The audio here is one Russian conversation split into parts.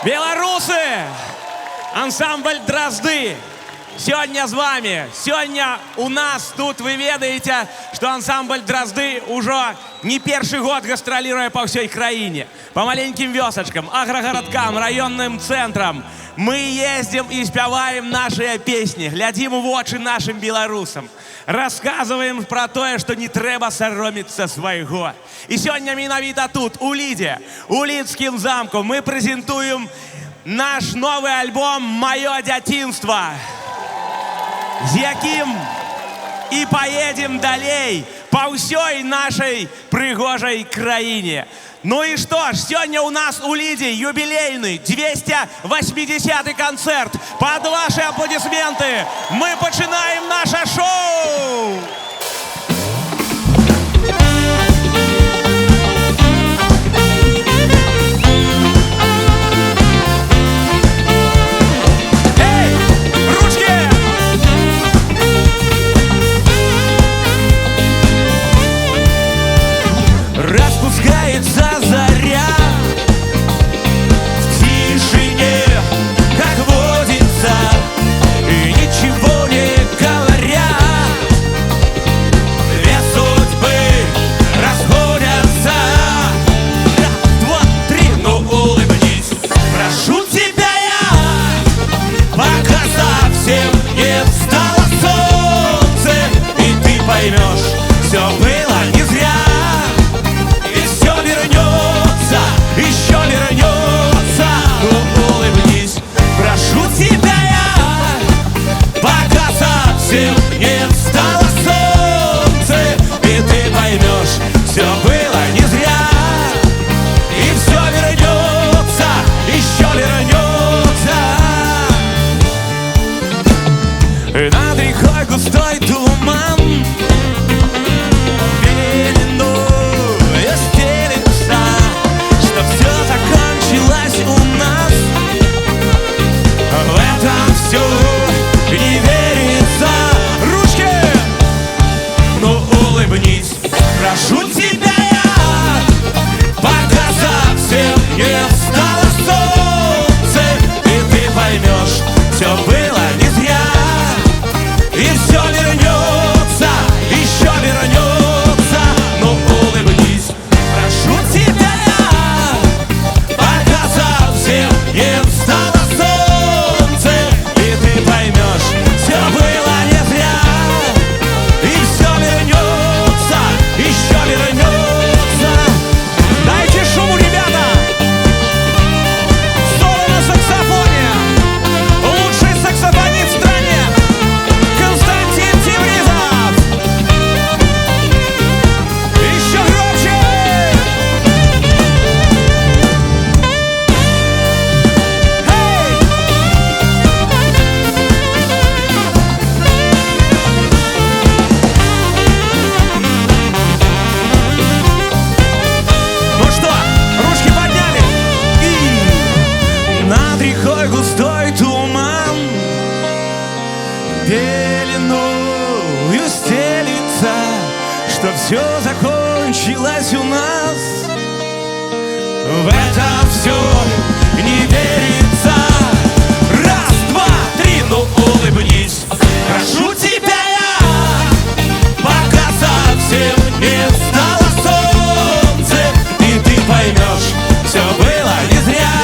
Белорусы! Ансамбль «Дрозды» сегодня с вами. Сегодня у нас тут, вы ведаете, что ансамбль «Дрозды» уже не первый год гастролирует по всей краине. По маленьким вёсочкам, агрогородкам, районным центрам. Мы ездим и спеваем наши песни, глядим в очи нашим белорусам. Рассказываем про то, что не треба соромиться своего. И сегодня менавіта тут, у Лиде, у Лидским замком, мы презентуем наш новый альбом «Моё дзяцінства», з яким и поедем далей по всей нашей пригожей краине. Ну и что ж, сегодня у нас у Лиди юбилейный 280-й концерт. Под ваши аплодисменты мы починаем наше шоу! Распускается заря в тишине, как водится, и ничего не говоря. Две судьбы расходятся. Раз, два, три, ну улыбнись, прошу тебя я, пока совсем не встало солнце, и ты поймешь, все было не зря. Еще вернется, ну улыбнись, прошу тебя я, пока совсем не встало солнце, и ты поймешь, все было не зря, и все вернется, еще вернется. Над рекой густой туман, не верится. Ручки! Ну улыбнись, прошу тебя я, пока совсем не встало солнце, и ты поймешь, все было не зря, и все вернется, еще вернется. Ну улыбнись, прошу тебя я, пока совсем не встало солнце, и ты поймешь, все было не зря, и все вернется, еще вернется. Дайте шуму, ребята! Соло на саксофоне! Лучший саксофонист в стране! Константин Тевризов! Еще громче! Ну что, ручки подняли? И над рекой густой туман пеленою стелится, что все закончилось у нас. В это все не верится. Раз, два, три, ну улыбнись, прошу тебя я, пока совсем не встало солнце, и ты поймешь, все было не зря,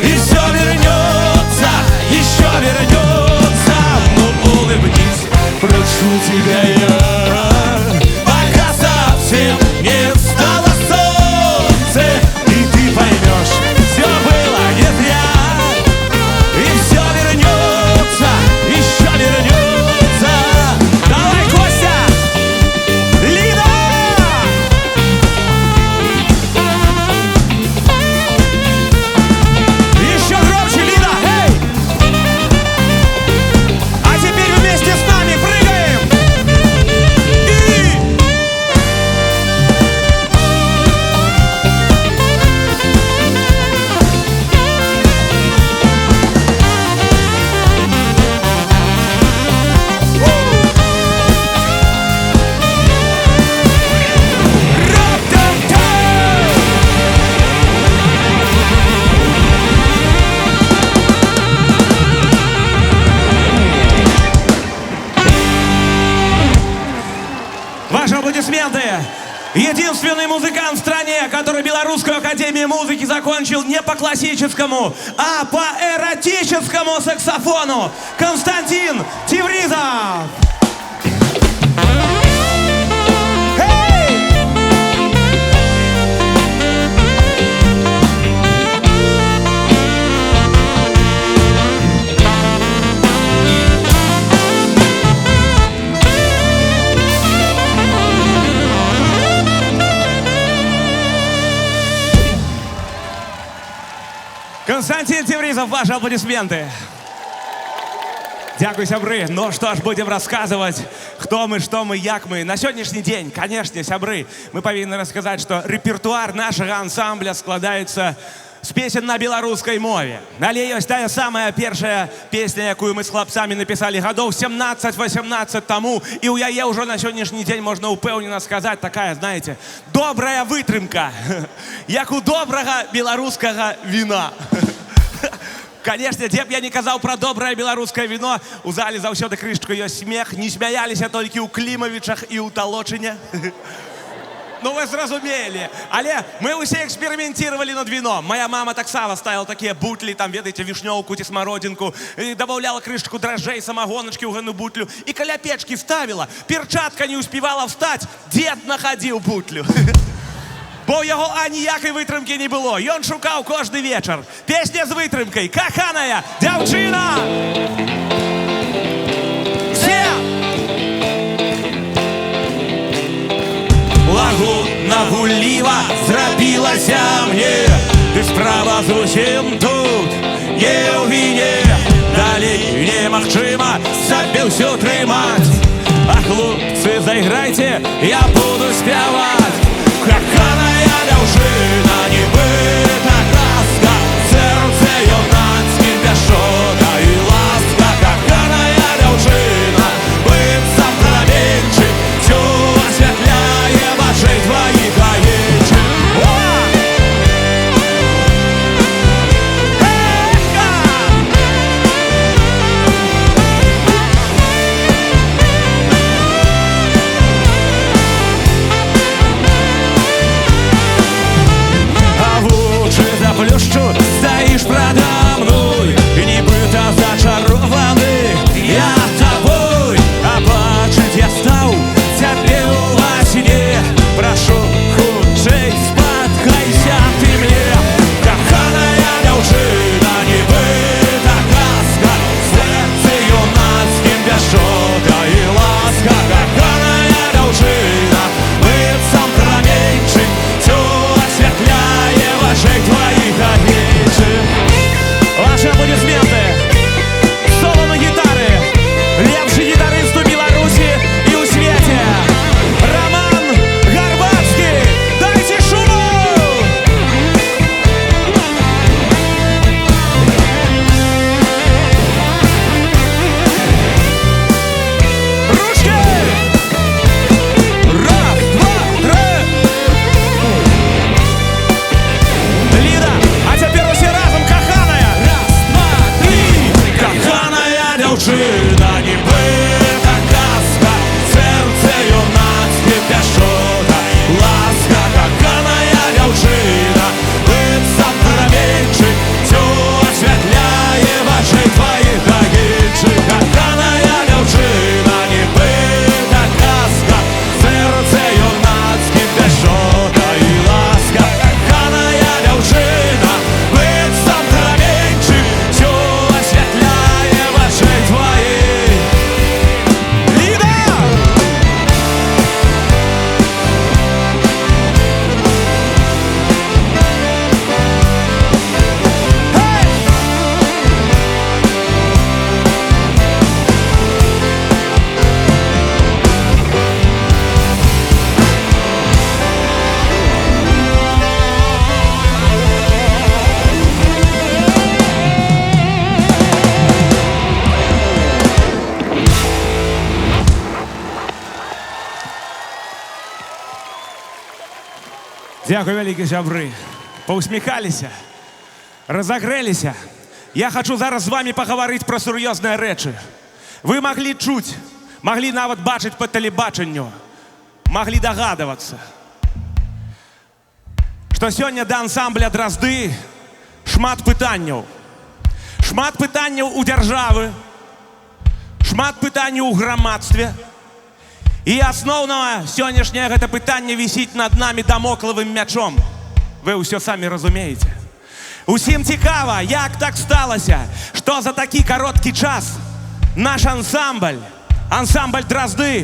и все вернется, еще вернется. Ну улыбнись, прошу тебя я, пока совсем не встало солнце, и ты поймешь, все было не Единственный музыкант в стране, который Белорусскую академию музыки закончил не по классическому, а по эротическому саксофону. Константин Тевризов. Константин Тевризов, ваши аплодисменты. Дякую, сябры. Ну что ж, будем рассказывать, кто мы, что мы, як мы. На сегодняшний день, конечно, сябры, мы повинны рассказать, что репертуар нашего ансамбля складаецца з песен на беларускай мове. Але ёсць тая самая першая песня, якую мы з хлапцамі написали гадоў 17-18 таму, і ў яе ўжо на сённяшні дзень можна упэўнена сказаць, такая, знаете, добрая вытрымка, як у добрага беларускага віна. Конечно, дзе б я не казаў пра добрае беларускае віно, у зале заўсёды крышачка ёсць смех, не смяяліся толькі ў Клімавічах і ў Талочыне. Ну вы зразумелі, але мы ўсе эксперыментировали над вином. Моя мама таксама ставила такие бутли, там, ведаеце, вишнёўку ці смородинку, добавляла крышечку дрожжей, самогоночки ў гэну бутлю, и каля печки вставила, перчатка не успевала встать, дед находил бутлю. Бо ў яго аніякай вытрымкі не было, ён шукаў кожны вечар. Песня з вытрымкай, каханая дзяўчына! Лагутна гулліва зрабілася мне, ты справа зусім тут, не ў віне. Далей немагчыма сабе ўсё трымаць. А хлопцы, зайграйце, я буду спяваць. Каханая дзяўчына, нібыта казка, сэрце юнацкім пяшчота і ласка. Каханая дзяўчына, быццам праменьчык, всё асвятляе вачэй тваіх аечых. Плющу, стоишь продо мной, нібыта зачарованы я тобой. А бачыць я стаў цябе ўва сне, прашу, хутчэй спаткайся ты мне. Каханая дзяўчына, нібыта казка, сэрцы юнацкім пяшчота і ласка. Каханая дзяўчына, быццам праменьчык, всё асвятляе вачэй тваіх. Ваши аплодисменты. Соло на гитары. Лепший гитарист у Беларуси и у свете. Роман Горбатский. Дайте шуму! Ручки! Раз, два, три. Лида, а теперь все разом, каханая. Раз, два, три. Каханая дзяўчына, нібыта казка, сэрце юнацкім пяшчота, ласка. Каханая дзяўчына, быццам праменьчык, всё асвятляе вачэй тваіх агеньчык. Каханая дзяўчына, нібыта казка, сэрце юнацкім пяшчота і ласка. Каханая дзяўчына, быццам праменьчык, всё асвятляе вачэй тваіх. Ліда! Дякую, вялікі сябры. Паўсміхаліся, разагрэліся. Я хочу зараз з вами пагаварыць пра сур'ёзныя рэчы. Вы маглі чуць, маглі нават бачыць па тэлебачанню, маглі дагадавацца. што сёння да ансамбля Дразды шмат пытанняў. Шмат пытанняў у дзяржавы, шмат пытанняў у грамадстве. І асноўнае сённяшняе гэта пытанне вісіць над намі дамоклавым мячом. Вы ўсё самі разумееце. Усім цікава, як так сталася, што за такі кароткі час наш ансамбль Дразды,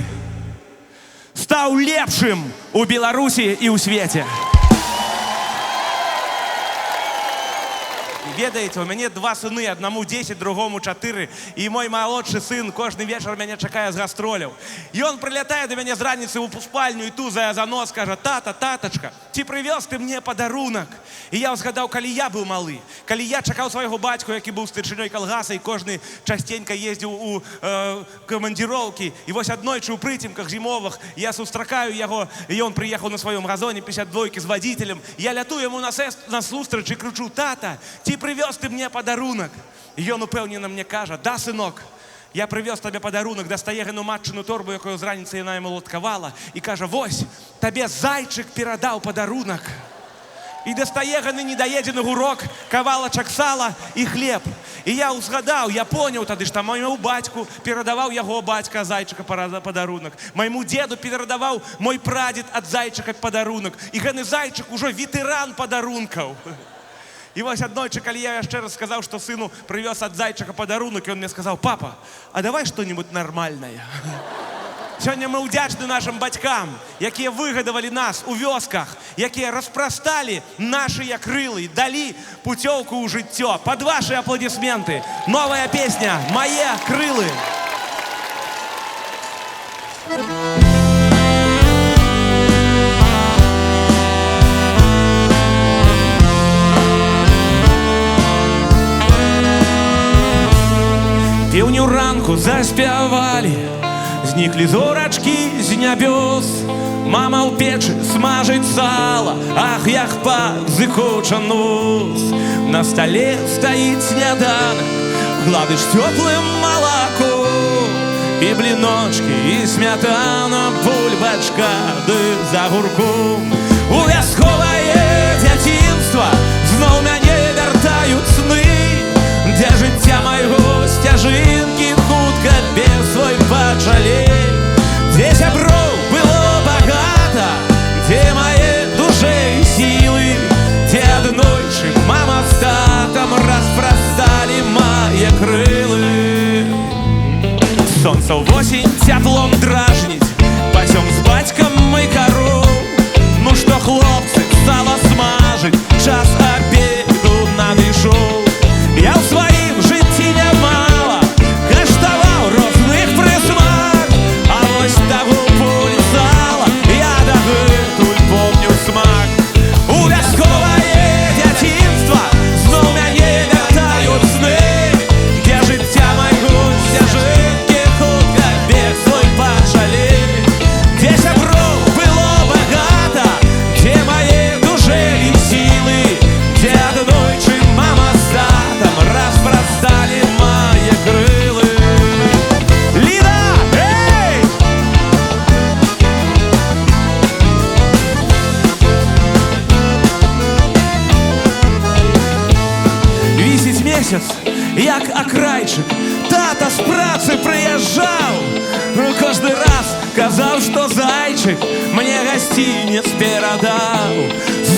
стаў лепшым у Беларусі і ў свеце. Ведаеце, у мяне два сыны, аднаму 10, другому 4, і мой малодшы сын кожны вечар мяне чакае з гастроляў. І он прылятае да мяне з раніцы ў спальню і тузае за нос, кажа: тата, татачка, ці прывёз ты мне падарунак? І я ўзгадаў, калі я быў малы, калі я чакаў свайго бацьку, які быў старшынёй калгаса, і кожны частенька ездзіў у камандзіроўкі. І вось аднойчы ў прыцемках зімовых я сустракаю яго, і ён прыехаў на сваём газоне 52-кі з вадзіцелем. Я лятую яму насустрач і крычу: тата, ці прывёз ты мне падарунак? І ён упэўнена мне кажа: да, сынок, я прывёз табе падарунак, дастае гэну матчыну торбу, якую з раніцы яна яму латкавала, і кажа: вось, табе зайчык перадаў падарунак. І дастае гэны недаедзены гурок, кавалачак сала і хлеб. І я ўзгадаў, я поняў тады, што майму бацьку перадаваў яго бацька зайчыка падарунак. Майму дзеду перадаваў мой прадзед ад зайчыка падарунак. І гэны зайчык ужо ветэран падарункаў. І вось аднойчы, калі я яшчэ раз сказаў, што сыну прывёз ад зайчыка падарунак, ён мне сказаў: папа, а давай што-нибудь нармальнае. Сёння мы ўдзячны нашым бацькам, якія выгадавалі нас у вёсках, якія распрасталі нашыя крылы, далі пуцёўку ў жыццё. Пад вашы апладысменты новая песня «Мае крылы». Пеўню ранку заспявалі, зніклі зорачкі з нябёс. Мама ў печы смажыць сала, ах, як пазыкоча нос. На стале стаіць сняданак, гладыш цёплым малаком. І бліночкі, і смятана, бульбачка ды з агурком. У вясковае дзяцінства зноў мяне вяртаюць сны, дзе жыцця майго сцяжынкі хутка без свой пачалі. Дзе сяброў было багата, дзе мае душэй сілы, дзе аднойчы мама з татам распрасталі мае крылы. Сонца ўвосень цяплом дражніць, пасём з бацькам мы кароў. Ну што, хлопцы, сала смажыць, час абеду надышоў. Я ў сваім жыцці нямала каштаваў розных прысмак, а вось таго полі сала я дагэтуль помню смак. У вясковае дзяцінства зноў мяне вяртаюць сны, дзе жыцця майго сцяжынкі хутка бег свой пачалі. Дзе сяброў было багата, дзе мае душэлі сілы, дзе аднойчы мама з татам распростали мои крылы. Лида, эй! Вісіць месяц, як акрайчык, тата з працы прыязджаў. Кожны раз казаў, што зайчык мне гасцінец перадаў.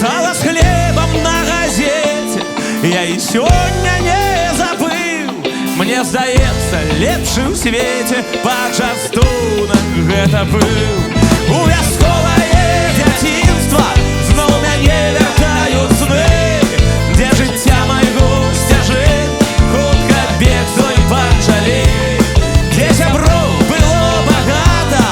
Сала з хлебам на газеце я і сёння не забыў. Мне здаецца, лепшы ў свеце пачастунак гэта быў. У вясковае дзяцінства зноў мяне вяртаюць сны, дзе жыцця майго сцяжынкі хутка бег свой пачалі. Дзе сяброў было багата,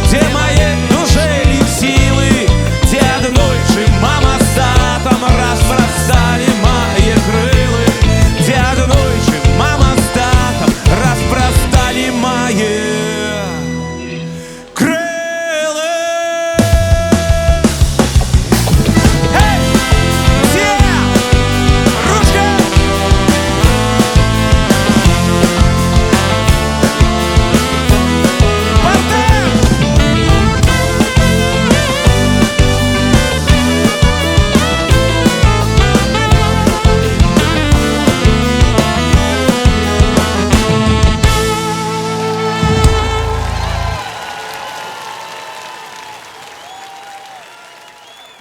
дзе мае душэлі сілы, дзе аднойчы мама з татам распрасталі мае крылы. Дзе аднойчы мама з татам распростали мае крылы.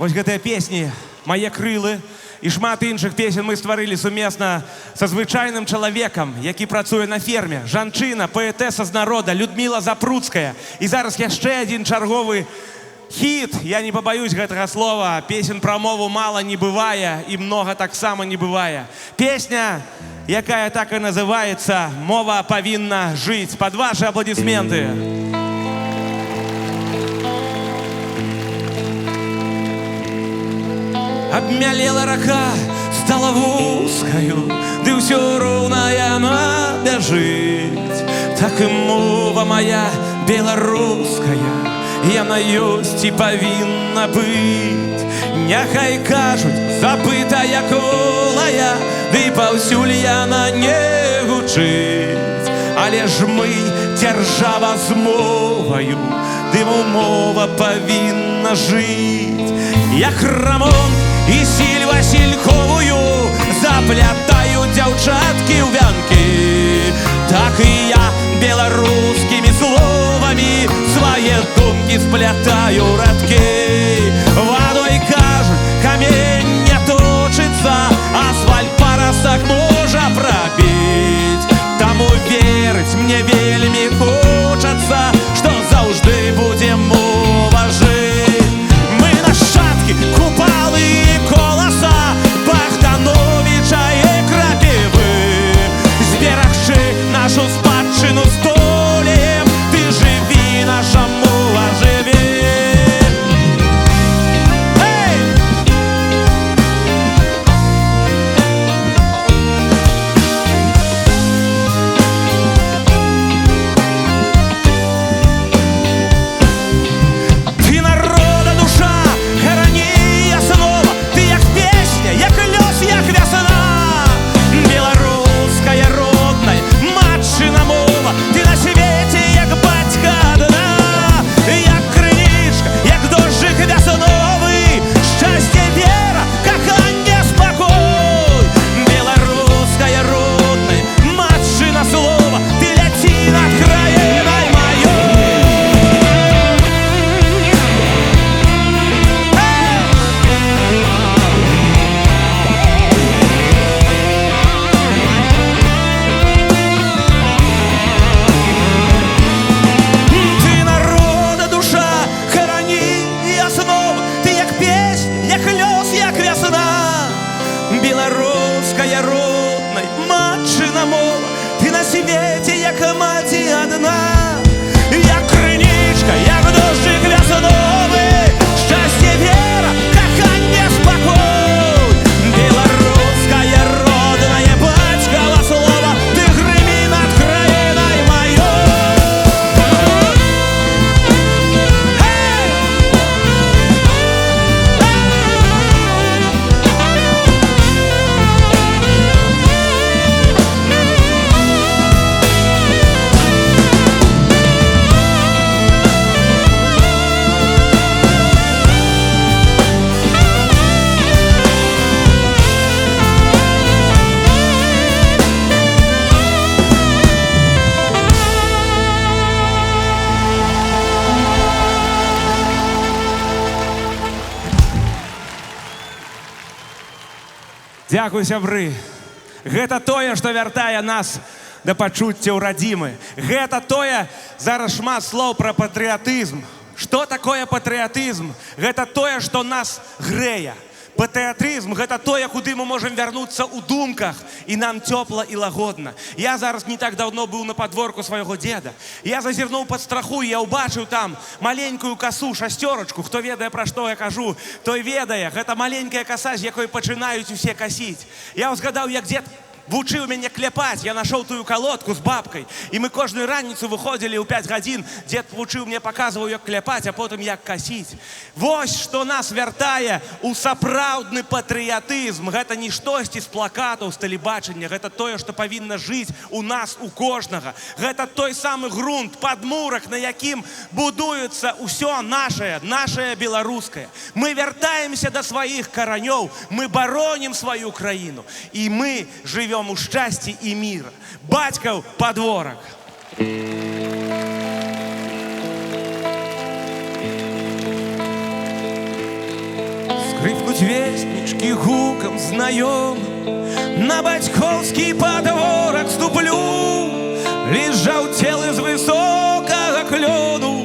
Вось гэтыя песні «Мае крылы» і шмат іншых песен мы стварылі сумесна са звычайным чалавекам, які працуе на ферме. Жанчына, паэтэса з народа Людміла Запруцкая. І зараз яшчэ адзін чарговы хіт, я не побоюсь гэтага слова, песен пра мову мала не бывае і многа таксама не бывае. Песня, якая так і называецца «Мова павінна жыць». Пад ваши аплодисменты. Обмялела рака, стала вузкаю, ды ўсё роўна яна бяжыць. Так і мова моя беларуская, яна ёсць і павінна быць. Няхай кажуць, забытая колая, ды паўсюль яна не гучыць. Але ж мы дзяржава з моваю, ды мова павінна жыць. Як Рамон і Сіль Васильковую заплятаюць дзяўчаткі ў вянкі, так і я беларускімі словамі свае думкі сплятаю радкі. Вадой кажуць, камень не точыцца, асфальт парасак можа прабіць. Таму верыць мне вельмі хочацца, што заўжды будзе мова жыць. Мы нашчадкі Купалы і Коласа, Богдановича і Крапівы. Зберагчы нашу спадчыну здолеем, ты жыві, наша мова жыве. Беларуская родная матчына мова, ты на свеце як маці адна. Як крынічка, як дожджык вясновы, шчасце, вера, каханне, спакой. Беларуская родная бацькава слова, ты грымі над краінай маёй. Дзякуй, сябры. Гэта тое, што вяртае нас да пачуццяў радзімы. Гэта тое, зараз шмат слоў пра патрыятызм. Што такое патрыятызм? Гэта тое, што нас грэе. Патрыятызм – гэта тое, куды мы можам вярнуцца ў думках, і нам цёпла і лагодна. Я зараз не так даўно быў на падворку свайго дзеда. Я зазірнуў пад страху, і я ўбачыў там маленькую касу, шасцёрачку. Хто ведае, пра што я кажу, той ведае. Гэта маленькая каса, з якой пачынаюць усе касіць. Я ўзгадаў, як дзед вучыў мяне кляпаць, я нашоў тую калодку з бабкай, і мы кожную раніцу выходзілі ў 5 гадзін, дзед вучыў мне, паказваў, як кляпаць, а потым як касіць. Вось што нас вяртае ў сапраўдны патрыятызм. Гэта не штосьці з плакатаў, з тэлебачання, гэта тое, што павінна жыць у нас, у кожнага. Гэта той самы грунт, падмурак, на якім будуецца ўсё нашае беларускае. Мы вяртаемся да сваіх каранёў, мы баронім сваю краіну, і мы жывём у шчасці і міра. Бацькаў падворак. Ідуть вестнички гукам знайомим, на батьківський подворок ступлю, лиш жовтіли з високого кльону,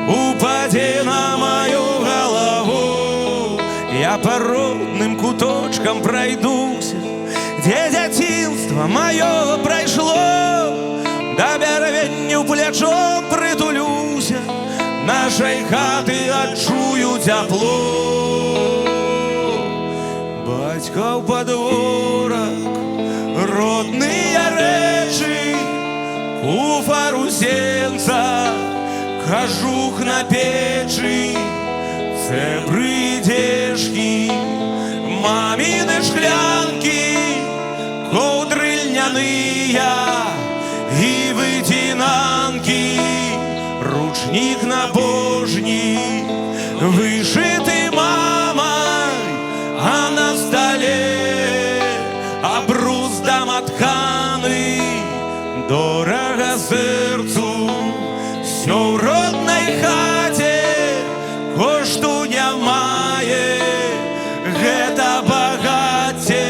упаде на мою голову. Я по родным куточкам пройдуся, где дитинство мое пройшло, да бярвенню плечом притулюся, нашей хаты отчую тепло. Батьков подворок, родные речи, куфар у сенца, кожух на печи, це придешки, мамины шклянки, ковдры льняные и вытинанки, ручник набожник, вышитый мамой, а на столе обрус домотканый, дорого сердцу, все в родной хате, коштуня мае, гэта багацце.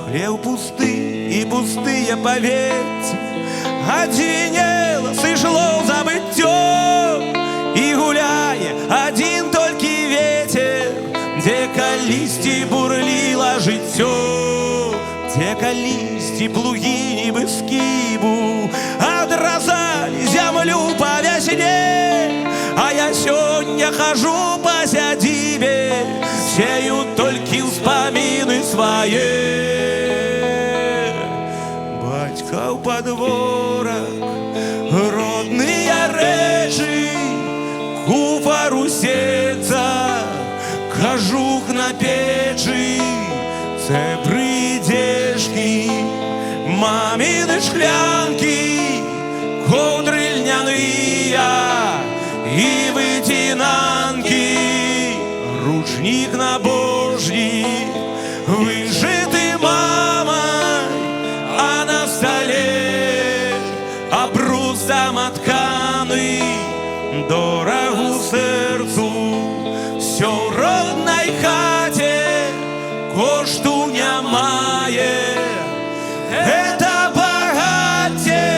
Хлеб пусты и пустые поветы, одинело сышло в забыттё, и гуляе один только ветер, где калісті бурлило жыццё, где калісті плуги нібы скібу адразали землю по вясне. А я сегодня хожу по сядибе, сею только вспомины свои. Батьков подворок, родные речи, куфар у сенца, кожух на печи, це придешки, мамины шклянки, ковдры льняные и вытинанки, ручник набожник, вышитый мамой, а на столе обрус домотканый, дорогу сердцу, все в родной хате, коштуня мае, это багатье.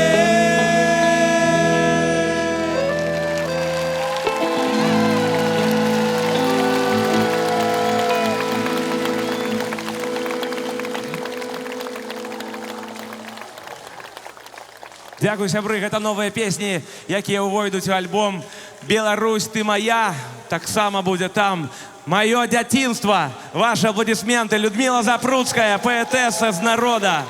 Дякую, сябры. Гэта новыя песні, якія ўвойдуць у альбом «Беларусь, ты моя». Таксама будзе там «Маё дзяцінства». Ваши аплодисменты. Людмила Запруцкая, поэтесса з народа.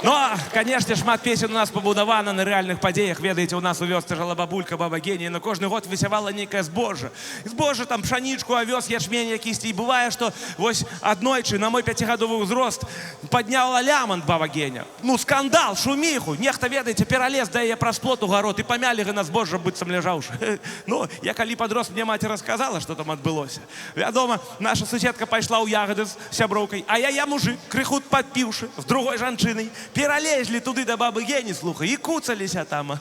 Но, конечно, шмат песен у нас пабудавана на рэальных падзеях. Ведаеце, у нас у вёсцы жила бабулька, баба Генія, на кожны год высявала нейкае збожжа. Збожжа, там, пшанічку, авёс, ячмень якісьці. І бывае, што вось аднойчы на мой 5гадовы ўзрост падняла лямант баба Геня. Ну, скандал, шуміху. Нехта, ведаеце, пералез да яе праз плот у гарод і памялі на збожжа, быццам ляжаўшы. Ну, я калі падрос, мне маці расказала, што там адбылося. Вядома, наша суседка пайшла ў ягады з сяброўкай, а я мужик, крыху падпіўшы, з другой жанчынай, пералезли туды до бабы Гені, слухай, і куцаліся там.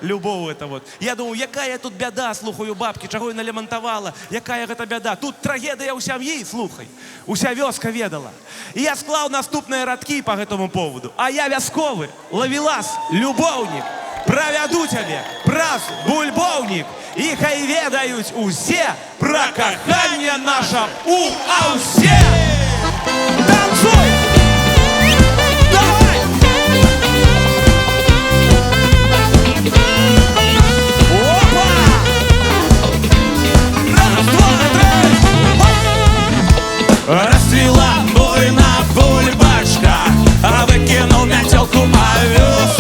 Любоў это вот. Я думаю, якая тут бяда, слухаю, бабкі, чаго яна лямантавала, якая гэта бяда. Тут трагедыя ў сям'і, слухай. Уся вёска ведала. І я склаў наступныя радкі по гэтаму поводу. А я вясковы, лавелас, любоўнік, правяду цябе праз бульбоўнік. І хай ведаюць усе пра каханне наша у аўсе. Танцуй! Расцвела буйна бульбачка, а выкинул мятелку овес.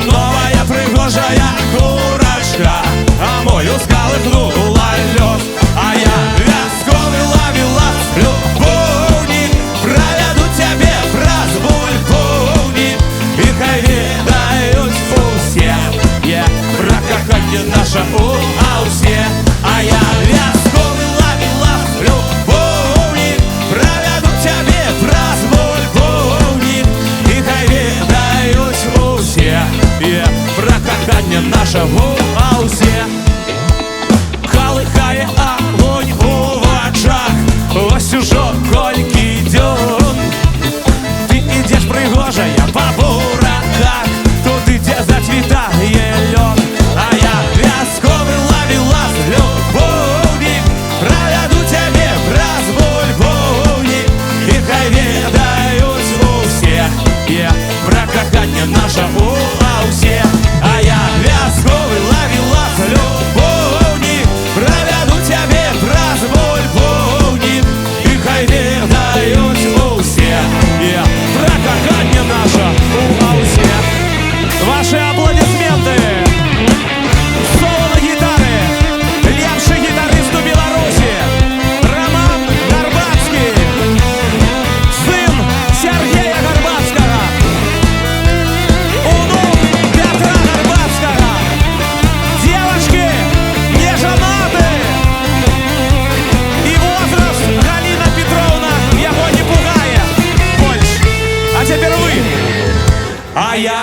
Новая пригожая курочка, а мой усколыхнула лёс. А я вясковый ловила любовник, проведу тебе праз бульбовник. И хай ведаюць усе, про каханне наша у аўсе. А я вясковый ловила любовник, проведу тебе праз бульбовник. И хай ведаюць усе, про каханне наша у аўсе. Колыхае огонь у аплодисменты! Соло на гитары, лепший гитарист у Беларуси, Роман Горбацкий, сын Сергея Горбацкого, внук Петра Горбацкого, девочки не женаты, и возраст Галина Петровна его не пугает больше. А теперь вы. А я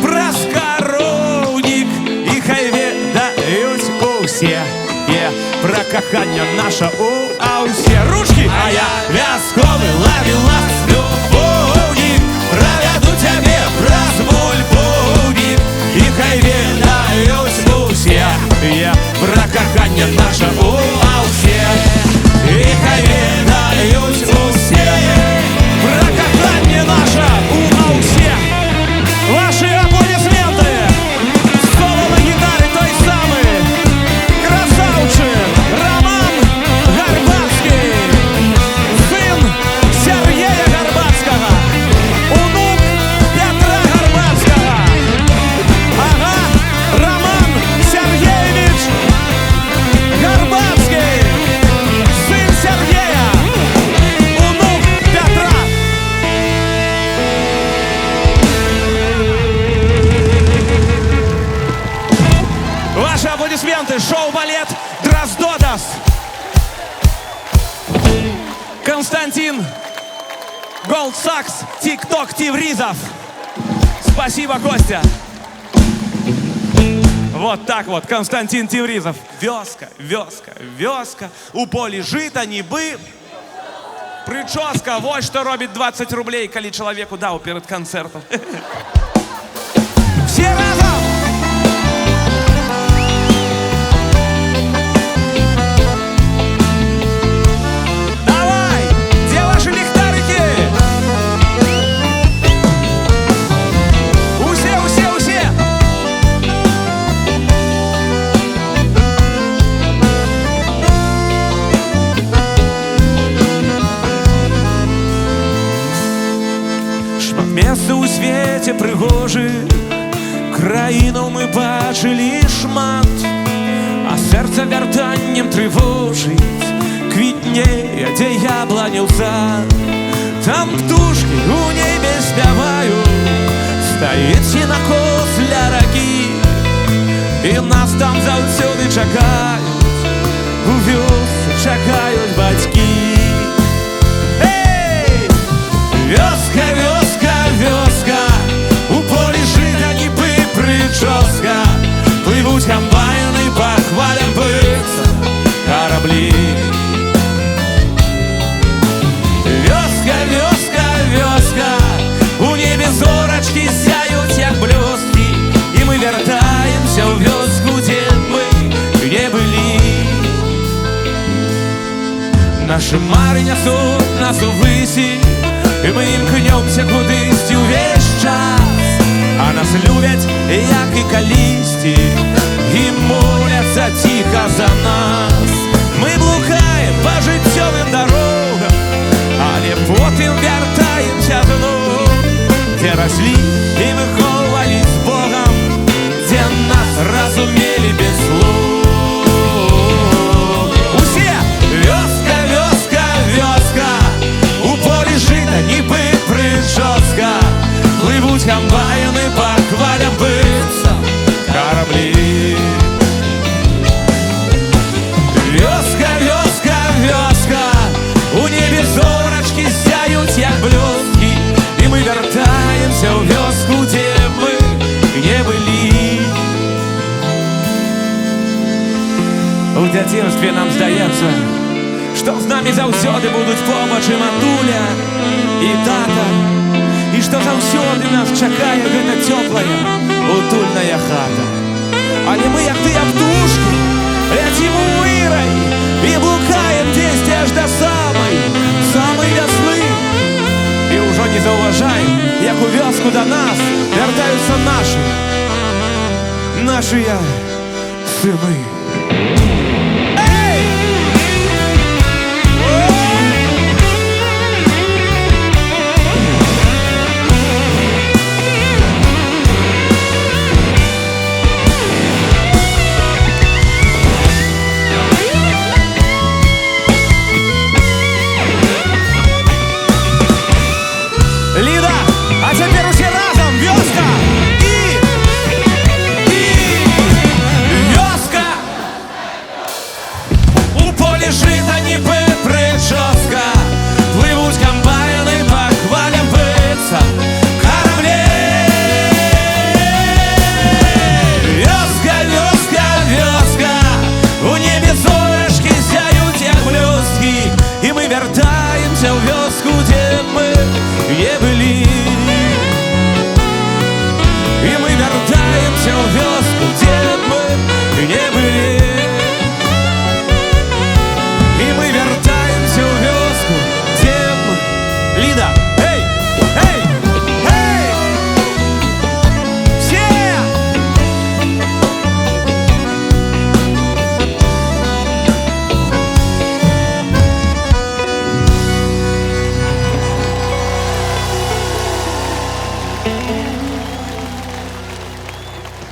Проскоровник, і хай ведають усе, про кохання наша а усе ручки. А я вязковый ловелас, любовник, проведу тебе праз любовник, і хай ведають усе, про кохання наша а усе, і хай ведають усе, про кохання наша а усе. Ваши аплодисменты! Соло на гитаре той самый красавчик Роман Горбацкий, сын Сергея Горбацкого, внук Петра Горбацкого. Ага, Роман Сергеевич Горбацкий, сын Сергея, внук Петра. Ваши аплодисменты. Шоу-балет Дроздодас. Константин Голдсакс, ТикТок Тивризов. Спасибо, Костя. Вот так вот, Константин Тивризов. Вёска, вёска, вёска. У полі жита ніби. Прическа, вот что робит 20 рублей, коли человеку дал перед концертом. Все разом! Давай! Где ваши лихтарики? Усе, усе, усе! Шмат месца у свете прыгожих, краіну мы бачылі шмат, а сэрца вяртаннем трывожыць, квітнее, дзе ябланяў сад. Там птушкі у небе спяваюць, стаіць сенакос ля ракі, і нас там заўсёды чакаюць, у вёсцы чакаюць бацькі. Эй! Вёска, вёска, вёска, у полі жыта нібы прычоска, плывуць камбайны па хвалям быцца караблі. Вёска, вёска, вёска, у небе зорачкі зяюць як блёсткі, і мы вяртаемся ў вёску, дзе мы не былі. Нашы мары нясуць нас увысі, і мы імкнёмся кудысьці ўвесь час, а нас любяць, як і калісьці, і моляцца ціха за нас. Мы блукаем па жыццёвым дарогам, але потым вяртаемся зноў, дзе раслі і выхоўвалі з Богам, дзе нас разумелі без слоў. Усе! Вёска, вёска, вёска, у полі жыта нібы прычоска, плывуць камбайны па хвалям быцца караблі. Вёска, вёска, вёска, у небе зорачкі зяюць як блёсткі, і мы вяртаемся ў вёску, дзе мы не былі. У дзяцінстве нам здаецца, што з намі заўсёды будуць побач і матуля, і тата, і што заўсёды нас чакае гэта цёплая, утульная хата. Але мы, як тыя птушкі, ляцім у вырай і блукаем дзесьці аж да самай вясны. І ўжо не заўважаем, як у вёску да нас вяртаюцца нашыя сыны.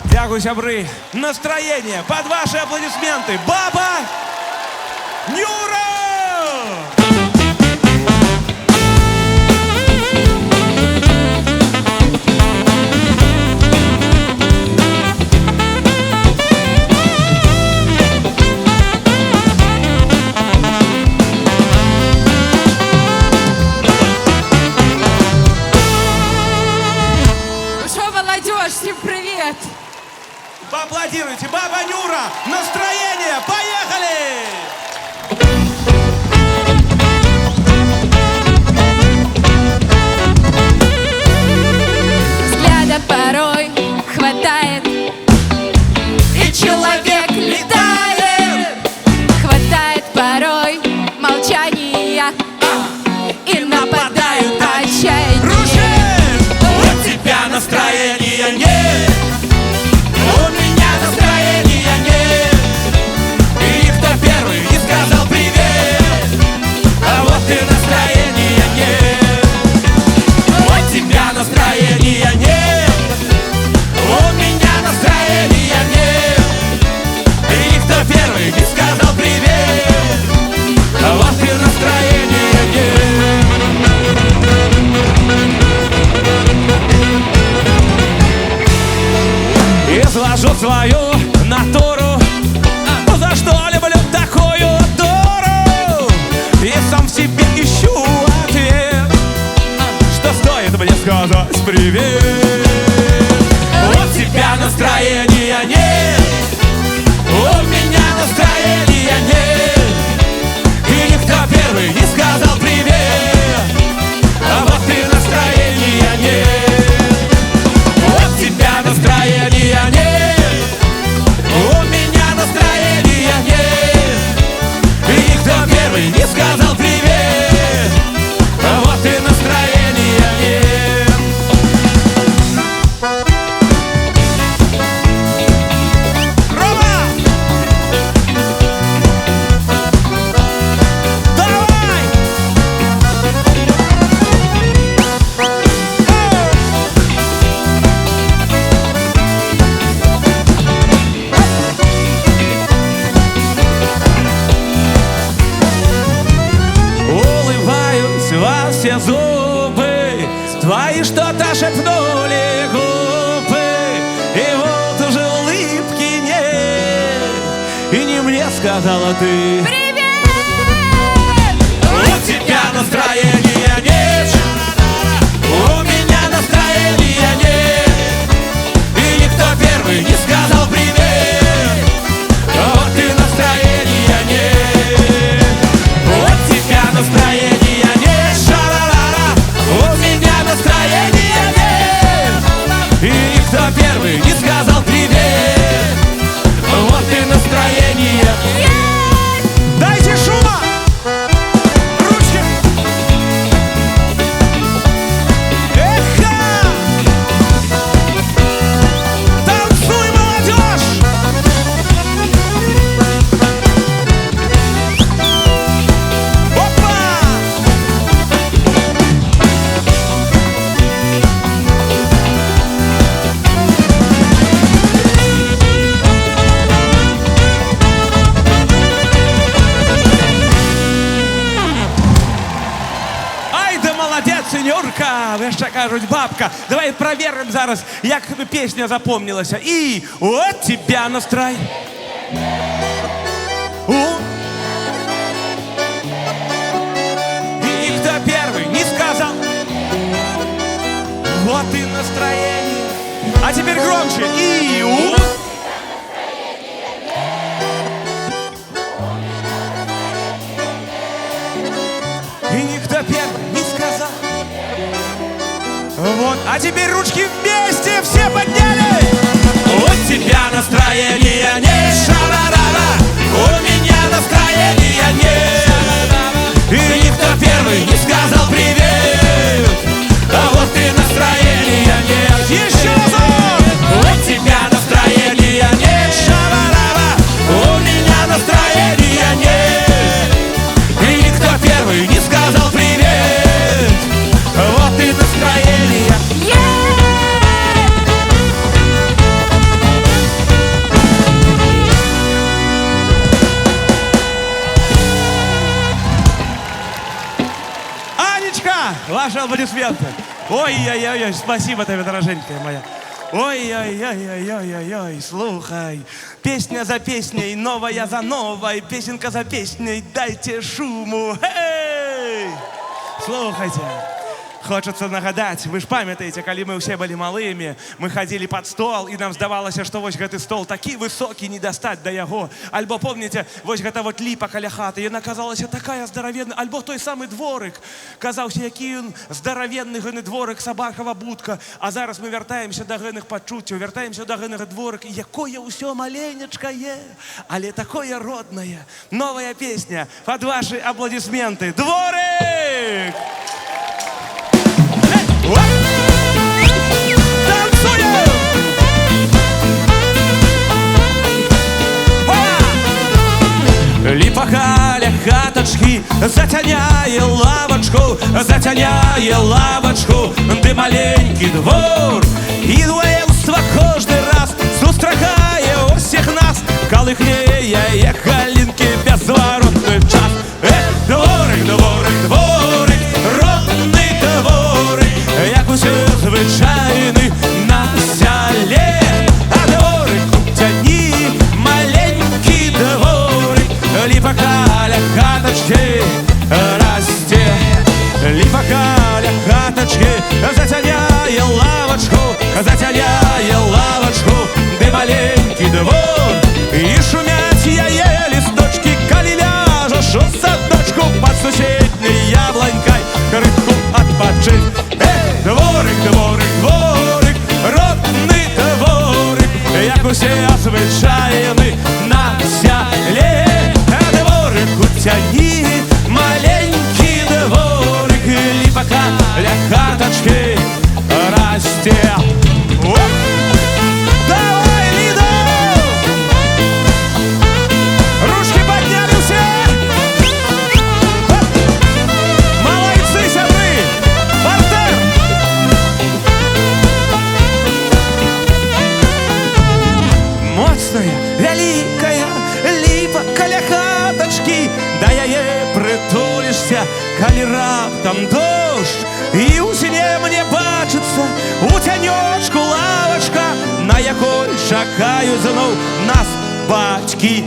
Дякую, сябры. Настроение под ваши аплодисменты. Баба Нюра! Ну что, молодежь, всем привет! Поаплодируйте. Баба Нюра. Настроение. Поехали! Взгляда порой хватает, и человек летает. Хватает порой молчания, и нападают отчаяние. Рушит! У тебя настроения нет. У меня настроения нет. И никто первый не сказал привет. А вот и настроения нет. У тебя настроения нет. У меня настроения нет. И никто первый не сказал привет. А вот и настроения нет. Изложу свою натуру, за что люблю такую дуру. И сам в себе ищу ответ, что стоит мне сказать привет. У тебя настроения нет. У меня настроения нет. И никто первый не сказал привет. А вот и настроения нет. У тебя настроения нет. У меня настроения нет. И никто первый не сказал привет. А вот и настроения нет. Рома! Давай! Улыбаюсь во все зубы, твои что-то шепнули губы. И вот уже улыбки нет, и не мне сказала ты. Привет! У тебя настроения нет. У меня настроения нет. И никто первый не сказал привет. А вот и настроения нет. У тебя настроения нет. Ша-ла-ла-ла. У меня настроения нет. И никто первый не сказал привет. Вот и настроение. Дайте шума! Ручки! Эхо! Танцуй, молодежь! Опа! Ай, да молодець, сеньорка! Ви ще кажуть, бабка. Давай проверимо зараз, як пісня запомнилася. І от тебя настрой. И никто первый не сказал. Вот и настроение. А теперь громче. И И никто первый не сказал. Вот, а теперь ручки вместе все подняли. У тебя настроения нет. Ша-ла-ла-ла. У меня настроения нет. И никто первый не сказал привет. А вот и настроения нет. Еще разок. У тебя настроения нет. Ша-ла-ла-ла. У меня настроения нет. И никто первый не сказал привет. Вот и настроение. Yeah! аплодисменты. Ой-ой-ой, спасибо тебе, дороженькая моя. Ой-ой-ой-ой-ой-ой, слухай. Песня за песней, новая за новой, песенка за песней, дайте шуму. Эй! Слухайте. Хочется нагадать, вы ж памятаете, калі мы ўсе былі малымі, мы хадзілі пад стол, і нам здавалася, што вось гэты стол такі высокі, не дастаць да яго. Альбо, помніце, вось гэта вот ліпа каля хаты, яна казалася такая здаравенная. Альбо той самы дворык, казаўся, які ён здаравенны гэны дворык, сабакава будка. А зараз мы вяртаемся да гэных пачуццяў, вяртаемся да гэтага дворыка, якое ўсё маленечкае, але такое роднае. Новая песня пад вашы аплодисменты. Дворык! Ліпа каля хатачкі зацяняе лавачку, ды маленькі двор. І дуэльства кожны раз сустракае усіх нас, калыхнее галінкі беззваротны час. Дворык, дворык, дворык, родны дворык, як усе звычайны на сяле. А дворык уцяні маленькі дворык, ліпа каля хатачкі расце. Ліпа каля хатачкі зацяняе лавачку, ды маленькі двор. І шумяць яе лісточкі, калі ляжаш у садочку пад суседняй яблонькай крыху адпачыць. Дворык, дворык, дворык, родны дворык, як усе звычайны на сяле. Дворык уцяні маленькі дворык, ліпа каля хатачкі расце. Давай, Лида! Ручки подняли все! Молодцы, сябры! Партер! Моцная, вялікая ліпа каля хатачкі, да яе прытулішся, калі раптам дождж. І ў сне мне бачыцца у цянёчку лавачка, на якой чакаюць зноў нас бацькі.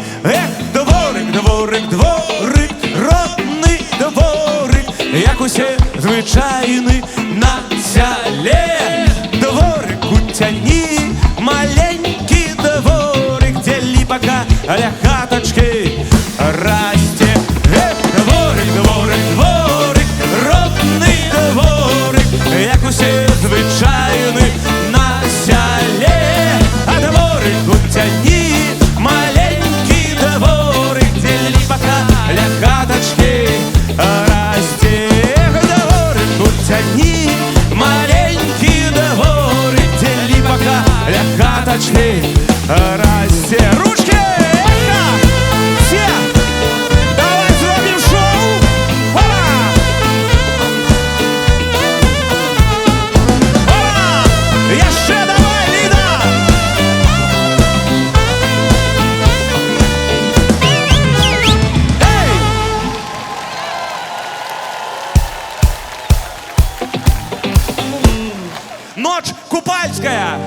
Дворык, дворык, дворык, родны дворык, як усе звычайны на сяле. Дворык уцяні маленькі дворык, дзе ліпа каля хатачкі расце. Дворык, дворык, дворык, родны дворык, як усе звычайны на сяле. А дворык уцяні маленькі дворык, дзе ліпа каля хатачкі расце. Дворык уцяні маленькі дворык, дзе ліпа каля хатачкі расце. Ручки! Все! Давай зробім шоу! Jeszcze dawaj, Lida! Эй! Ночь купальская!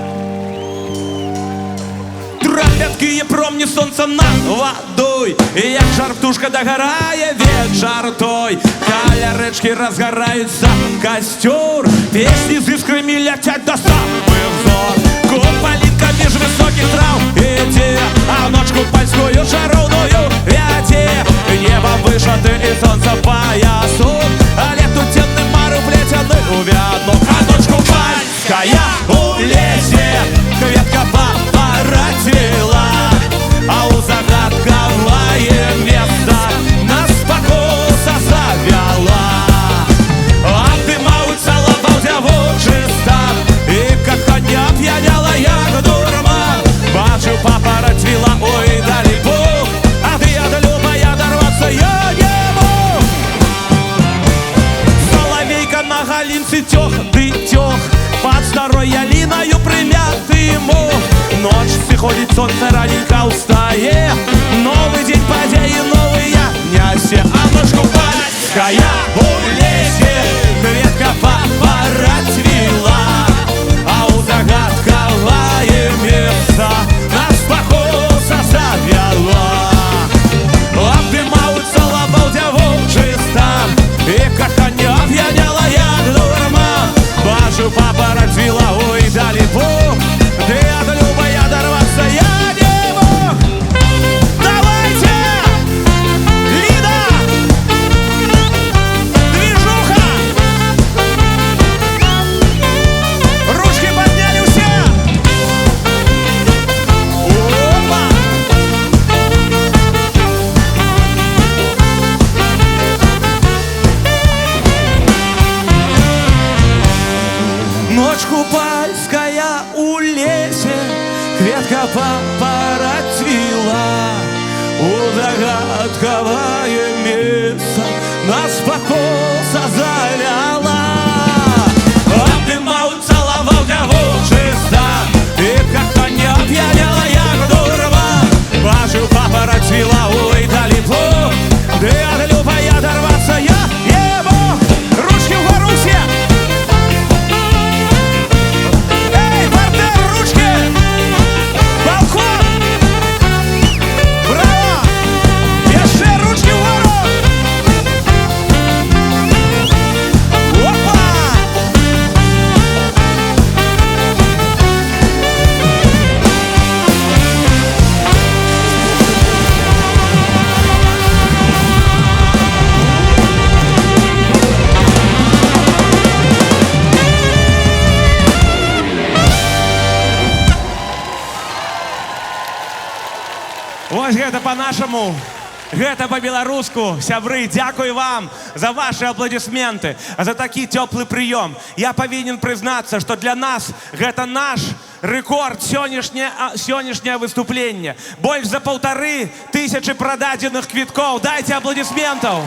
Трапяткие промні сонца над водой, як жар птушка дагорае вечар той. Каля рэчкі разгараюцца касцёр, песні з іскрами ляцяць до самых зор. Купалінка між высокіх траў ідзе, а ноч купальскую чароўную вядзе. Неба вышаты і сонца паясу, але тут ценны мары плецяны ў вядну. А ноч купальская у лесе, кветка папарадзіла, а у загадкавае место нас спакуса завяла. Абдымаўся лапаў дзявочы стан, і кахання п'яняла як дурман. Бачыў папарадзіла, ой, далі Бог, а ты ад любая дарвацца я не мог. Соловейка на галінцы тёх, ды тёх, пад старой ялінаю прымяты мох. Ночь сыходит, солнце раненько устае, новый день падзеі новыя нясе. А ночь купальская у лесе, кветка папа Ночь купальская у лесе, ветка папора цвела. Загадковое место нас покоса завяла. Обнимал, целовал кого чисто, и как-то не опьянела ягоду рва. Пожил папора цвела, ой, далеко, да от любой оторваться я не мог. Ручки вгору все! Эй, партнер, ручки! Балкон! Браво! Еще ручки вгору! Опа! Вось гэта по-нашаму, гэта по-беларуску. Сябры, дзякуй вам за ваши аплодисменты, за такі цёплы прыём. Я павінен прызнацца, што для нас гэта наш рэкорд сённяшняе выступленне. Больш за 1500 прададзеных квіткоў. Дайце аплодисментаў.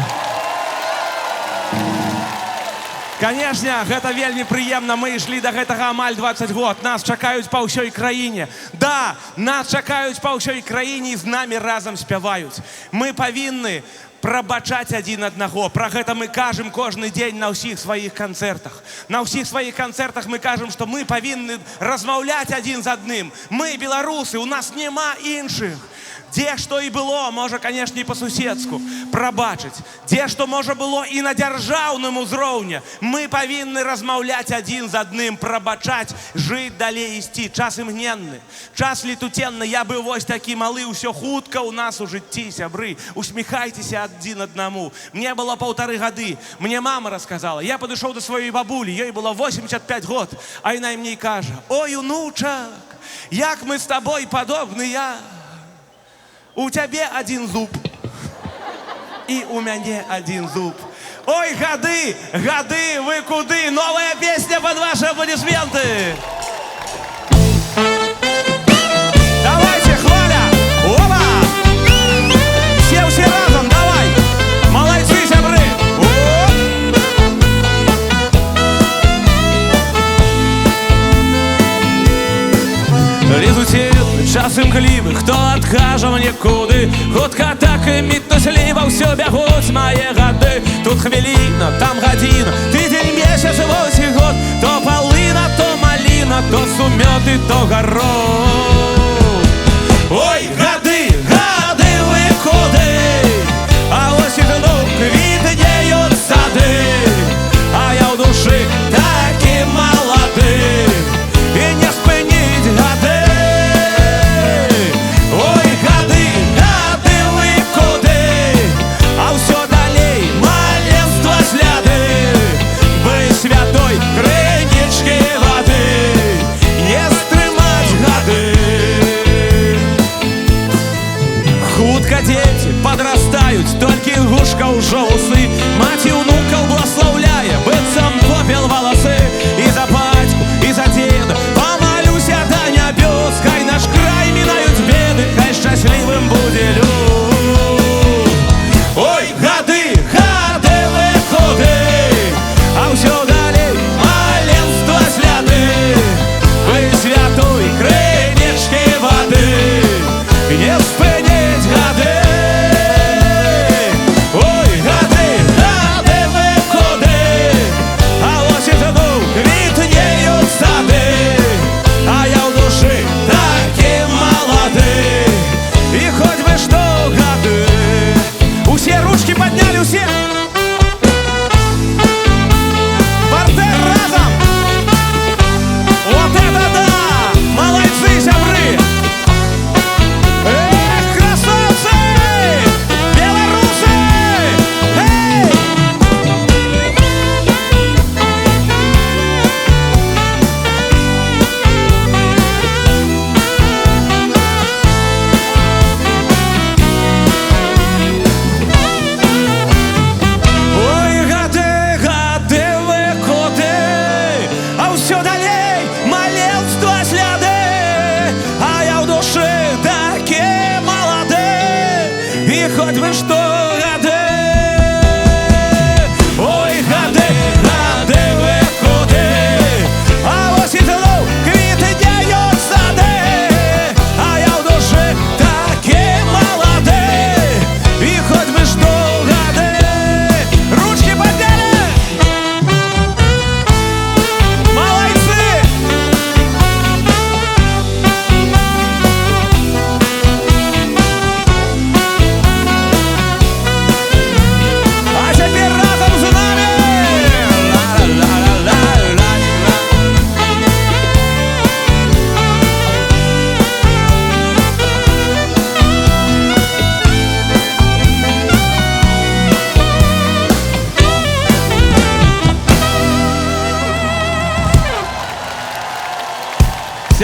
Конечно, гэта вельмі прыемна. Мы ішлі да гэтага амаль 20 год. Нас чакаюць па ўсёй краіне. Да, нас чакаюць па ўсёй краіне і з намі разам спяваюць. Мы павінны прабачаць адзін аднаго. Пра гэта мы кажам кожны дзень на ўсіх сваіх канцэртах. На ўсіх сваіх канцэртах мы кажам, што мы павінны размаўляць адзін з адным. Мы беларусы, у нас няма іншых. Дзе што і было, можа, канешне, і па-суседску прабачыць. Дзе што можа было і на дзяржаўным узроўні. Мы павінны размаўляць адзін з адным, прабачаць, жыць далей ісці. Час імгненны, час летуценны. Я быў вось такі малы, ўсё хутка ў нас у жыцці, сябры. Усміхайцеся адзін аднаму. Мне было 1,5 гады. Мне мама расказала. Я падышоў да сваёй бабулі, ёй было 85 год. А яна мне кажа: ой, унучак, як мы з табой падобныя. У цябе один зуб, і у мяне один зуб. Ой, гады, гады, вы куды? Новая песня под ваши аплодисменты. Давайте, хваля! Опа! Все разом, давай! Молодцы, сябры! Лезуце час імклівы, хто адкажа мне куды? Хутка так і мітусліва ўсё бягуць мае гады. Тут хвіліна, там гадзіна, тыдзень, месяц, вось і год. То палына, то маліна, то сумёты, то гарод. Ой, гады, гады, вы куды? А вось і зноў квітнеюць сады. А я ў душы такі малады, і не спыніць гады. Святой крынічкі вады не стрымаць гады.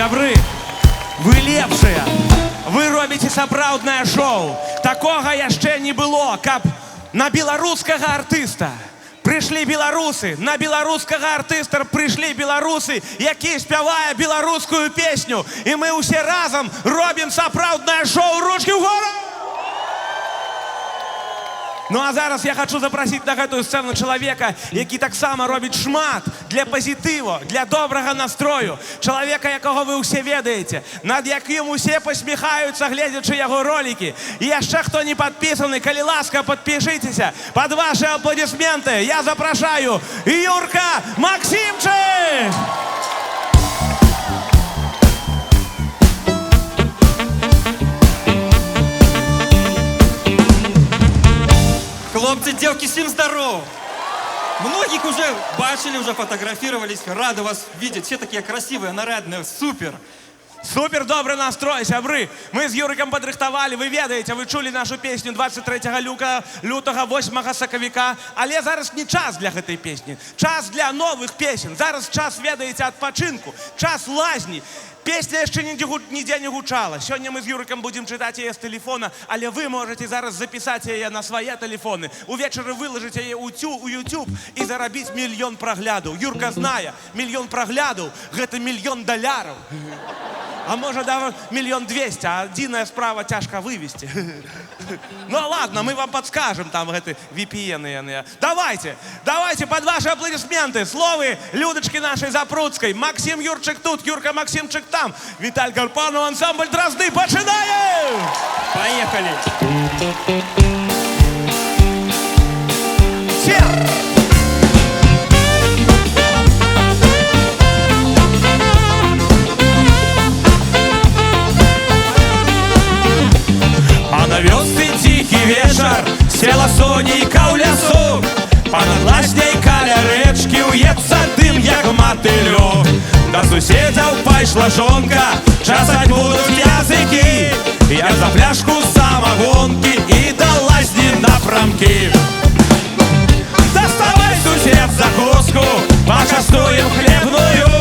Сябры, вы лепшыя. Вы робіце сапраўднае шоу. Такога яшчэ не было, каб на беларускага артыста прыйшлі беларусы, на беларускага артыста прыйшлі беларусы, які спявае беларускую песню. І мы ўсе разам робім сапраўднае шоу. Ручкі ўгору! Ну а зараз я хочу запросить на гэтую сцэну чалавека, які таксама робіць шмат для пазітыву, для добрага настрою. Чалавека, якога вы ўсе ведаеце, над якім усе пасміхаюцца, гледзячы яго ролікі. І яшчэ хто не падпісаны, калі ласка, падпішыцеся. Пад ваши аплодисменты я запрашаю Юрка Максимчик! Хлопцы, девки, всем здоров! Многих уже бачили, уже фотографировались. Рады вас видеть. Все такие красивые, нарядные. Супер! Супер добрый настрой, сябры. Мы з Юриком падрыхтавалі, вы ведаеце, вы чулі нашу песню 23 лютага, 8 сакавіка. Але зараз не час для гэтай песні. Час для новых песен. Зараз час, ведаеце, адпачынку. Час лазні. Песня яшчэ нідзе не гучала. Сёння мы з Юрыкам будзем чытаць яе з тэлефона, але вы можаце зараз запісаць яе на свае тэлефоны. Увечары выложыць яе ў YouTube і зарабіць мільён праглядаў. Юрка знае, мільён праглядаў – гэта $1 000 000. А можа, да, 1 200 000, а адзіная справа цяжка вывесці. Ну ладно, мы вам подскажем там гэты VPN-ы. Давайте под ваши аплодисменты. Словы Людочки нашей Запруцкой. Максим Юрчик тут, Юрка Максимчик там. Виталь Карпанов, ансамбль «Дрозды». Починаем! Поехали! Все! А на вёсцы тихий вечер села сонейка ў лясу. Понад ласней каля рэчкі уецца дым, як матылёк. Да суседзяў пайшла жонка, часаць будуць языкі. Я за пляшку самагонкі і да лазні напрамкі. Доставай, сусед, закуску, пачастуем хлебную.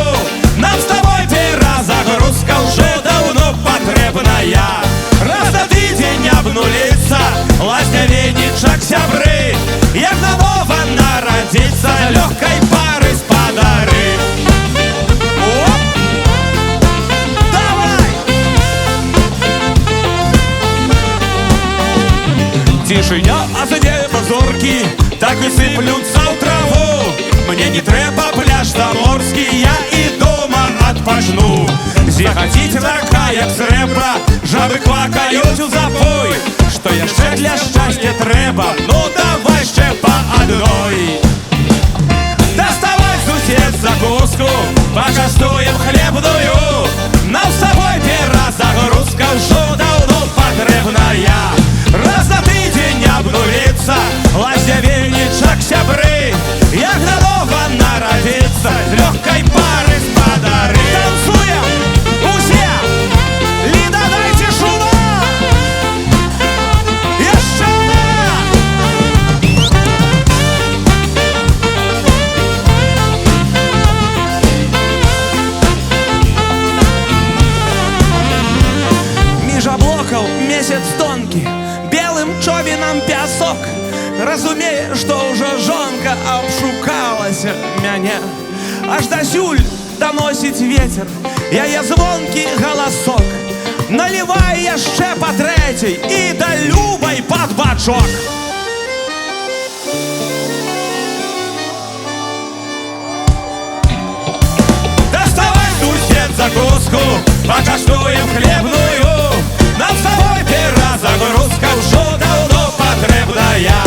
Нам с тобой пера загрузка ўжо даўно патрэбная. Раз на тыдзень обнулиться, лазня венічак сябры, як нанова нарадзіцца, лёгкай пары спадары. Оп! Давай! Цішыня, а за неба зоркі так і сыплюцца ў траву. Мне не трэба пляж заморскі, я і дома адпачну. Зіхаціць рака, як срэбра, жабы квакаюць у запой. Што яшчэ для шчасця трэба? Ну давай ще па адной. Доставай, сусед, закуску, пачастуем хлебную. Нам с тобой пера загрузка ўжо даўно патрэбная. Раз на тыдзень обнулиться, лазня венічак сябры, як нанова нарадзіцца, лёгкай пары спадары. Танцуем! Усе! Ліда, дайце шума! Яшчэ! Між аблокаў месяц тонкі, белым човенам пясок. Разумее, што ўжо жонка абшукалася мяне. Аж дасюль даносіць ветер яе звонкі галасок. Налівай яшчэ па трэцяй і да любай пад бачок. Доставай, сусед, закуску, пачастуем хлебную. Нам с тобой пера загрузка ўжо даўно патрэбная.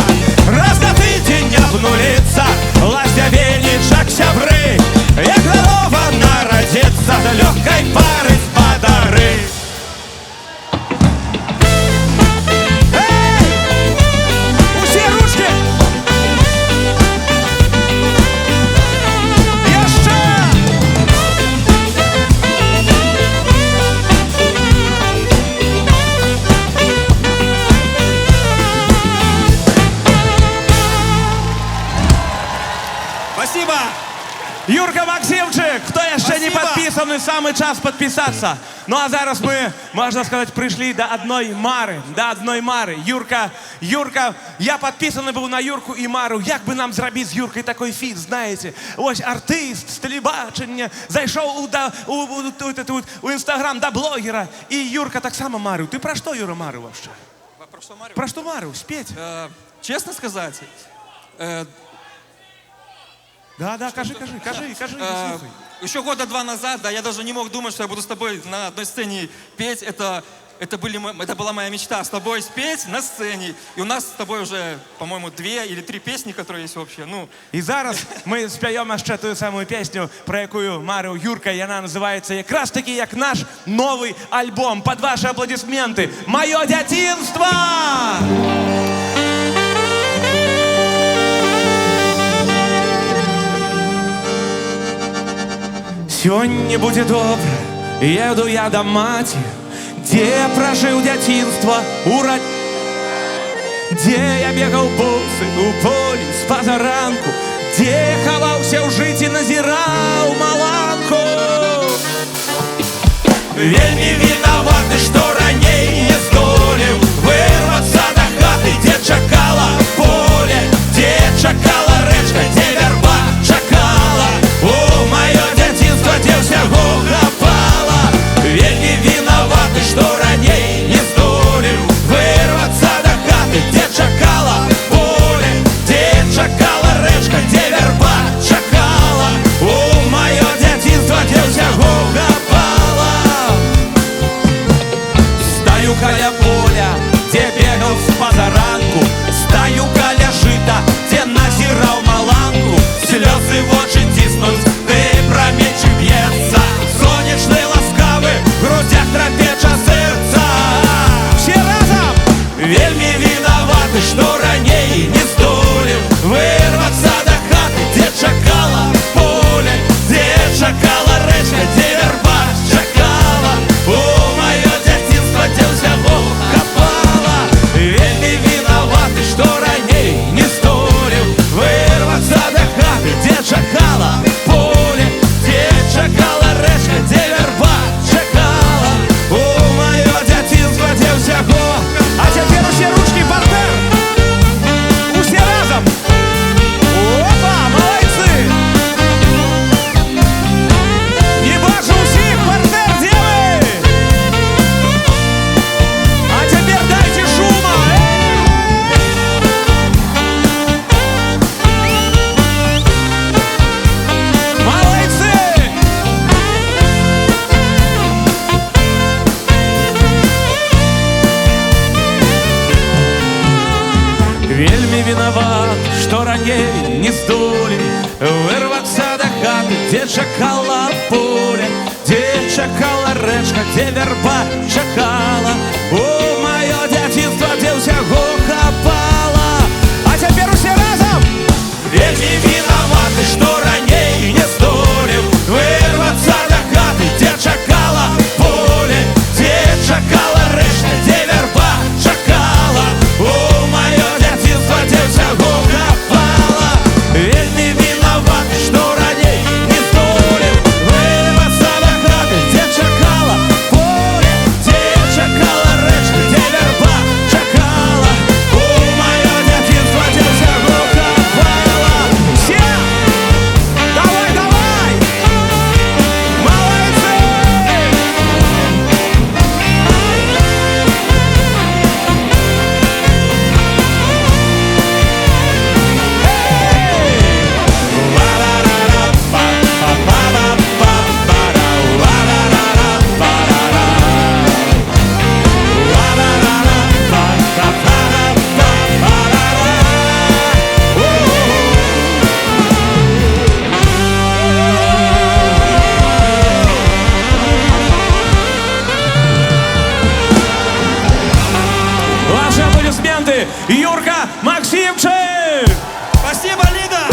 Раз на тыдзень обнулиться, лазня венічак сябры, як нанова нарадзіцца, да лёгкай пары спадары. Эй! Усе ручки! Яшчэ! підписані, саме час підписатися. Ну а зараз ми, можна сказати, прийшли до одної Мари. Юрка, я підписаний був на Юрку і Мару. Як би нам зробити з Юркою такий фіт, знаєте? Ось артист з телебачення, зайшов у Інстаграм до блогера. І Юрка так само Мару. Ти про що, Юра, Мару вообще? Про что, Марию? Про що Мару? Спеть? Честно сказать, Да, кажи, не слухай. еще года 2 назад, да, я даже не мог думать, что я буду с тобой на одной сцене петь. Это была моя мечта, с тобой спеть на сцене. И у нас с тобой уже, по-моему, 2 или 3 песни, которые есть вообще. Ну, І зараз ми співаємо ще ту саму пісню, про яку Марив Юрка, і вона називається якраз таки як наш новий альбом. Під ваші аплодисменти. «Моє дитинство!» Сёння будзе добра, еду я до маці, дзе я пражыў дзяцінства, дзе я бегаў босы у полі з пазаранку, дзе я хаваўся ў жыцці, назіраў маланку. Вельмі вінаваты, што раней не здолеў вырвацца да хаты, дзе чакала поле, дзе чакала рэчка, дзе вярба чакала. О, маё дзяцінства, дзе ўсяго хапала. Вельмі вінаваты, што раней не здолеў вырвацца да хаты, дзе чакала поле, дзе чакала рэчка, дзе вярба чакала. О, маё дзяцінства, дзе ўсяго хапала. Стаю каля поля, дзе бегаў з пазаранку, стаю каля жыта, дзе назіраў маланку. Слёзы вочы ціснуць, ды праменчык б'ецца, сонечны ласкавы, в грудях трапеча сэрца. Все разом! Вельмі вінаваты, што раней не здолеў вырвацца да хаты, дзе чакала поле, дзе чакала рэчка, дзе вярба чакала. О, маё дзяцінства, дзе ўсяго хапала. Вельмі вінаваты, што раней не здолеў вырвацца да хаты, дзе чакала поле, дзе чакала рэчка, дзе вярба чакала. О, маё дзяцінства, дзе ўсяго. А цяпер усе ручкі партер. Усе разом. Опа, малайцы. Не бачу усіх, партер, дзе вы? А цяпер дайце шума. Малайцы. Вельмі вінават, што раней не здолелі вырвацца да хаты, дзе чакала поле, дзе чакала рэчка, дзе вярба чакала. О, маё дзяцінства, дзе ўсяго хапала. А цяпер усе разом. Вельмі вінаваты, што раней не здолеў вырвацца да хаты, дзе чакала поле, дзе чакала рэчка, дзе вярба чакала. О, маё дзяцінства, дзе ўсяго хапала. Вельмі вінаваты, што раней не здолеў вырвацца да хаты, дзе чакала поле, дзе чакала рэчка, дзе вярба чакала. О, маё дзяцінства, дзе ўсяго хапала. Все! Давай, давай! Малайцы! Ваши аплодисменты, Юрка Максимчик! спасибо, Лида!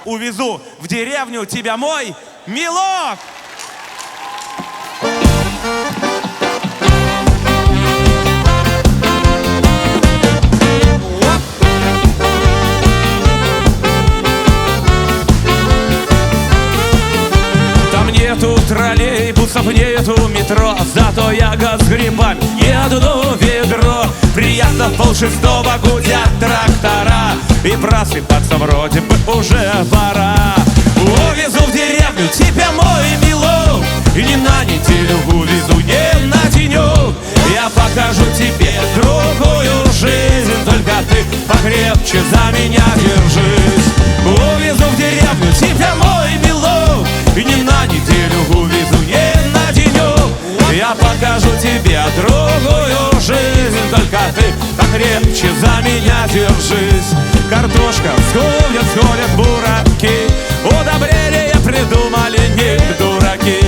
Увезу в деревню тебя мой милок! нету троллейбусов, нету метро, зато я газ с грибами еду в ведро. Приятно в 5:30 гудят трактора, и просыпаться вроде бы уже пора. Увезу в деревню тебя, мой милок, и не на неделю увезу, не на денек. Я покажу тебе другую жизнь, только ты покрепче за меня держись. Увезу в деревню тебя, мой милок, и не на неделю увезу, не на денек. Я покажу тебе другую жизнь, только ты покрепче за меня держись. Картошка сходят бураки, удобрения придумали не дураки.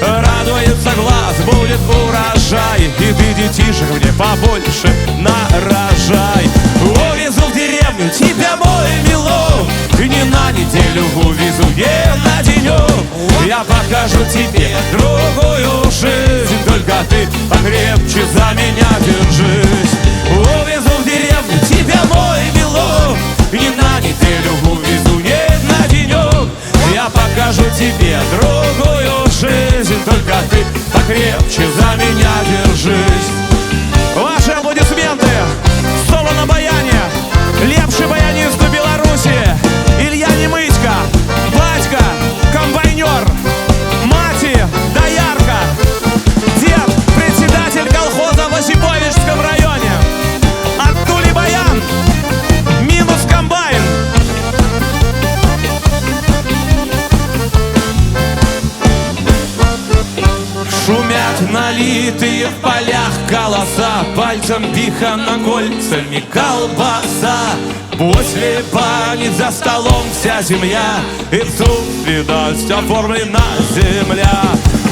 Радуется глаз, будет урожай, и ты детишек мне побольше нарожай. Увезу в деревню тебя, мой милок, и не на неделю увезу, не на денек. Я покажу тебе другую жизнь, только ты покрепче за меня держись. Увезу в деревню тебя, мой милок, и не на неделю увезу, не на денек. Я покажу тебе другую жизнь, только ты покрепче за меня держись. Ваши аплодисменты! Соло на баяне, лепший баянист в Беларуси, Илья Немытько, батька, комбайнер, мати, доярка, дед, председатель колхоза в Осиповичском районе. Оттули баян, минус комбайн. Шумят налитые в полях голоса, пальцем пихана кольцами колбаса. После бани за столом вся семья, и в субвидность оформлена земля.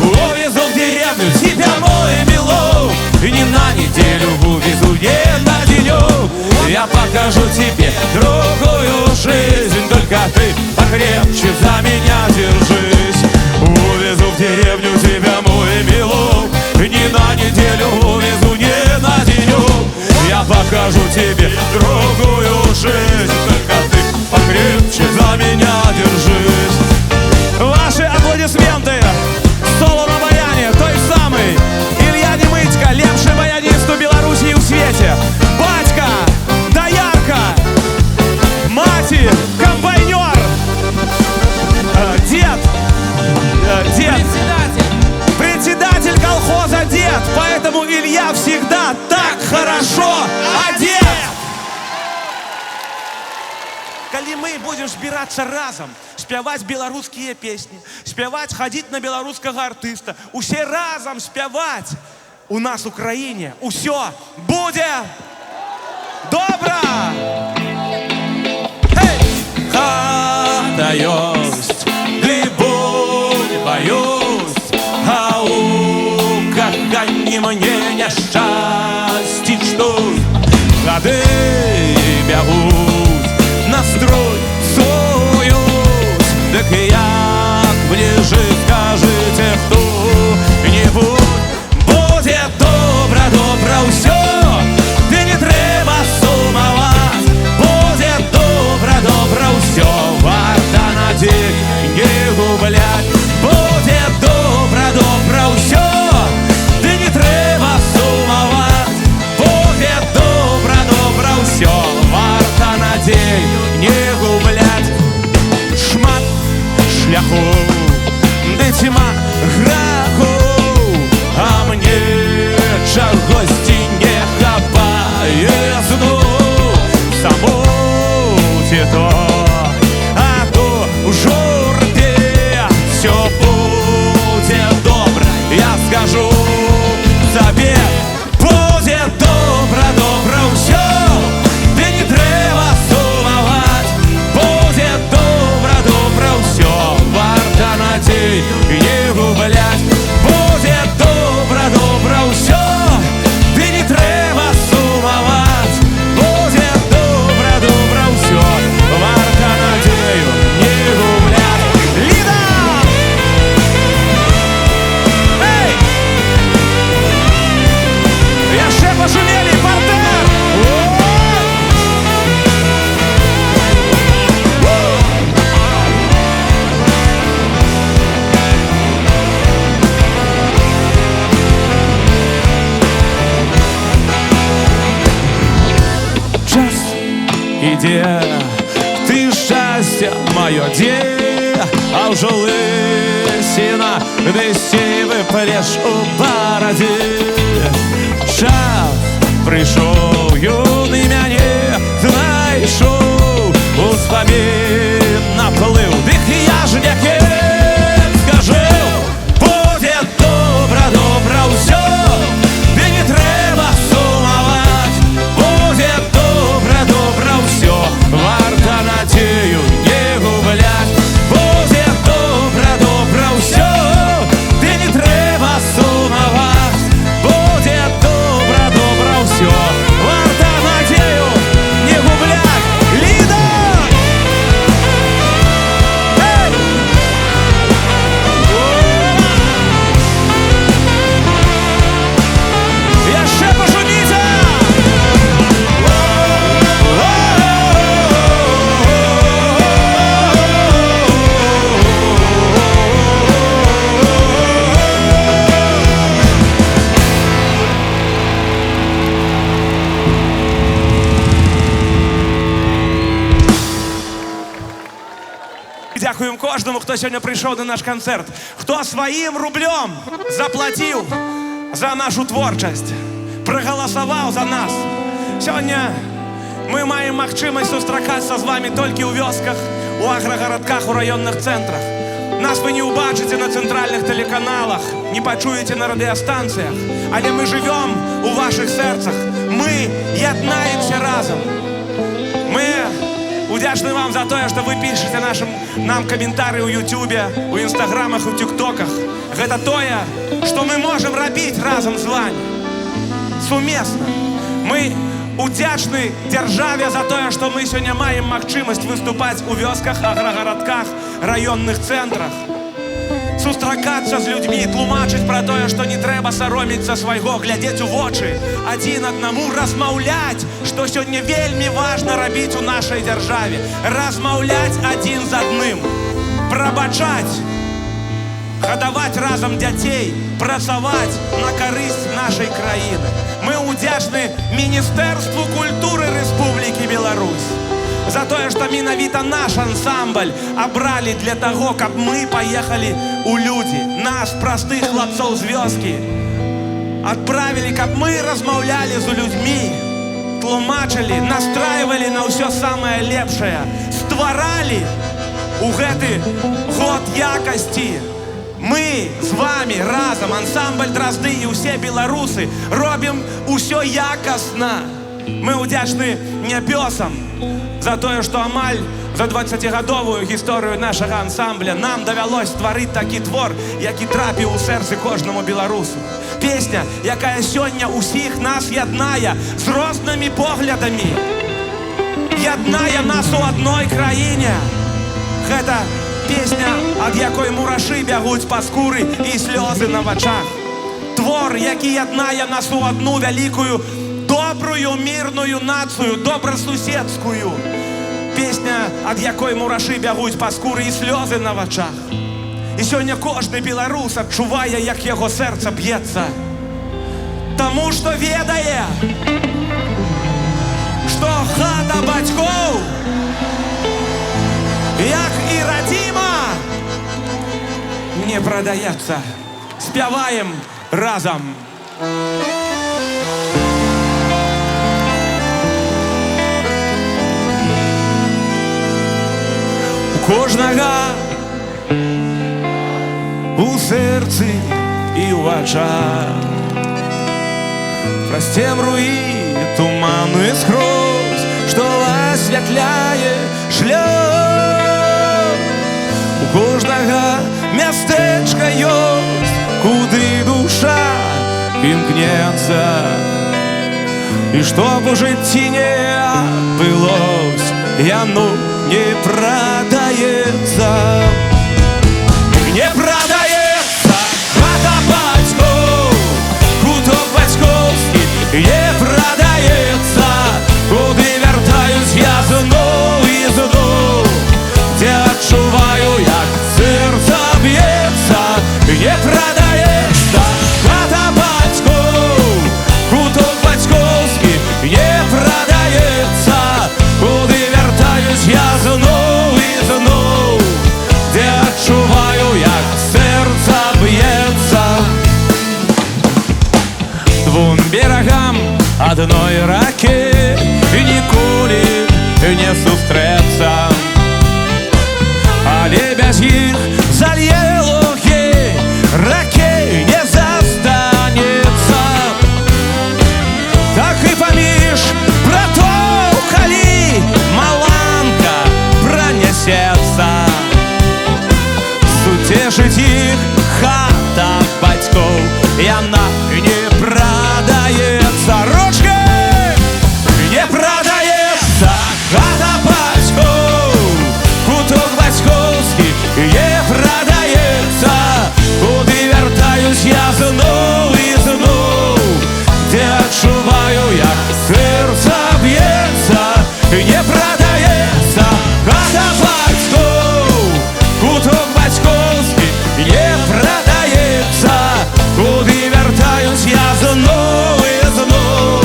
Увезу в деревню тебя, мой милок, и не на неделю увезу, не на денек. Я покажу тебе другую жизнь, только ты покрепче за меня держись. Увезу в деревню тебя, мой милок, и не на неделю увезу, не на денек. Я покажу тебе другую жизнь, только ты покрепче за меня держись. Ваши аплодисменты! Соло на баяне, той самый Илья Немытько, лепший баянист в Беларуси и в свете. Батька, доярка, мати, комбайнер, дед, председатель колхоза дед. Поэтому Илья всегда так хорошо одет. Калі мы будем збірацца разом, спяваць беларускія песні, спяваць, хадзіць на беларускага артыста, усе разом спяваць, у нас у краіне усё будзе добра. Хата ёсць, ды бульба ёсць, а у каханні мне няшчасці штуй. Гады бягуць, настрой псуюць, дык як бліжы скажыце хто-нибудь. Будзе добра, добра ўсё, ды не трэба сумаваць. Будзе добра, добра ўсё, варта надзей не губляць. Будзе добра, добра ўсё, ды не трэба сумаваць. Будзе добра, добра ўсё, варта надзей де ти щастя моє де, а вже лисина десь виплеш у бороді. Час прийшов, юний мене знайшов, успомін наплив, дих я ж не скажу. Буде добре, добре все, де не треба сумувати. Буде добре, добре все, варто надію не гублять. Буде добре, добре все, де не треба сумувати. Буде добре, добре все, варто надію не гублять. Ліда! Ей! Я ще пошуміться! Дякуємо кожному, хто сьогодні прийшов на наш концерт, хто своїм рублем заплатив за нашу творчість, проголосував за нас. Сьогодні ми маємо можливість зустрічатися з вами тільки у вёсках, у агрогородках, у районних центрах. Нас ви не побачите на центральних телеканалах, не почуєте на радіостанціях, але ми живемо у ваших серцях. Ми єднаємося разом. Ми вдячні вам за те, що ви пишете нам коментарі у Ютубі, у Інстаграмах, у Тіктоках. Це те, що ми можемо робити разом з вами. Сумісно. Ми вдячні державі за те, що ми сьогодні маємо можливість виступати у вёсках, агрогородках, районних центрах. Зустрічатися з людьми, тлумачити про те, що не треба соромитися свого, глядіти в очі, один одному, розмовляти, що сьогодні вельми важливо робити у нашій державі. Розмовляти один з одним, пробачати, годувати разом дітей, працювати на користь нашої країни. Ми вдячні Міністерству культури Республіки Білорусь за те, що менавіта наш ансамбль обрали для того, щоб ми поїхали у люди, нас, простих хлопців з вёски, відправили, щоб ми розмовляли з людьми, тлумачили, настраювали на все самое лепшее, створали у гэты год якості. Ми з вами разом, ансамбль «Дрозды» і усі білоруси, робимо усе якісно. Ми вдячні небесам за те, що амаль за 20-годову історію нашого ансамбля нам довелось створити такий твор, який трапив у серце кожному білорусу. Пісня, яка сьогодні усіх нас єднає з різними поглядами, єднає нас у одній країні. Це пісня, від якої мураші бягуть по скурі і сльози на очах. Твор, який єднає нас у одну велику, добрую, мирную націю, добросусідську. Пісня, від якої мураші бягуть по скурі і сльози на очах. І сьогодні кожен білорус відчуває, як його серце б'ється. Тому що ведає, що хата батьків, як і родима, не продається. Співаємо разом. У кожного у серці і в очах простем руї туманный скрозь, что освятляє шлях. У кожного местечка ёсць, куды душа імкнецца. І чтоб у житті не адбылось, яно не продаецца. Не продаецца хата бацькоў, куток бацькоўскі не продаецца, куды вяртаюць я зноў і зноў, дзе адчуваю, як сэрца б'ецца. Не продаецца хата бацькоў, куток бацькоўскі не продаецца, куды одной раке ніколі не сустрэцца, але без іх залье лухі раке не застанецца. Так і паміж братоў, калі маланка пранясецца, суцешыць іх хата бацькоў, яна не прадаецца. Ручка! Не прадаецца хата бацькоў, куток бацькоўскі не прадаецца, куды вяртаюсь я зноў і зноў, дзе адчуваю, як сэрца б'ецца. Не прадаецца хата бацькоў, куток бацькоўскі не прадаецца, куды вяртаюсь я зноў і зноў,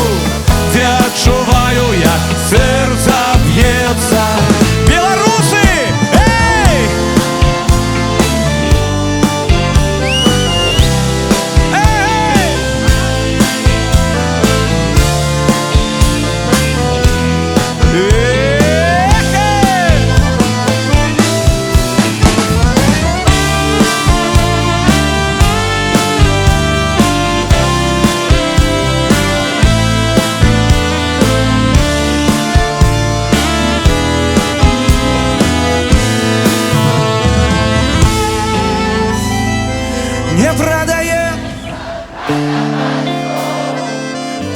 дзе адчуваю, як сэрца б'ецца. Беларусы! Эй! Эй! Не продает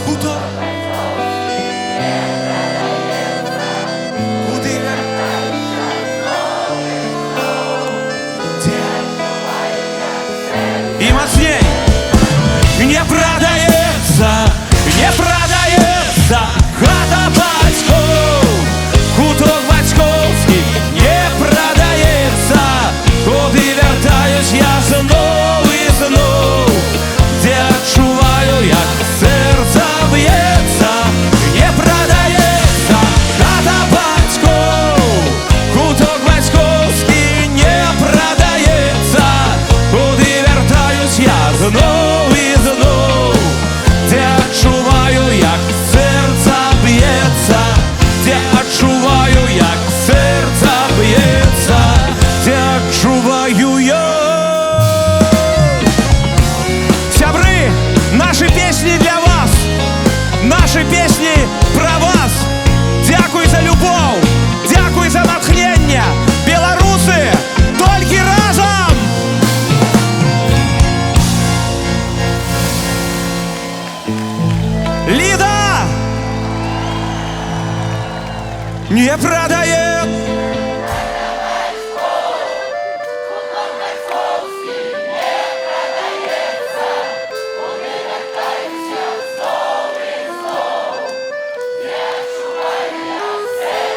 куток, куды и мощней. Не продается, не продается хата бацькоў, куток бацькоўскі не продается, куды вяртаюсь я зноў і зноў, дзе адчуваю, як сэрца б'ецца. Не продается хата бацькоў, куток бацькоўскі не продается, куды вяртаюсь я зноў і зноў, дзе адчуваю, як сэрца б'ецца, дзе адчуваю, як сэрца б'ецца, дзе адчуваю я. Сябры, наши песни для вас, наши песни про вас. Дзякуй за любоў, дзякуй за натхнення. Беларусы, толькі разам! Лида! Не продает!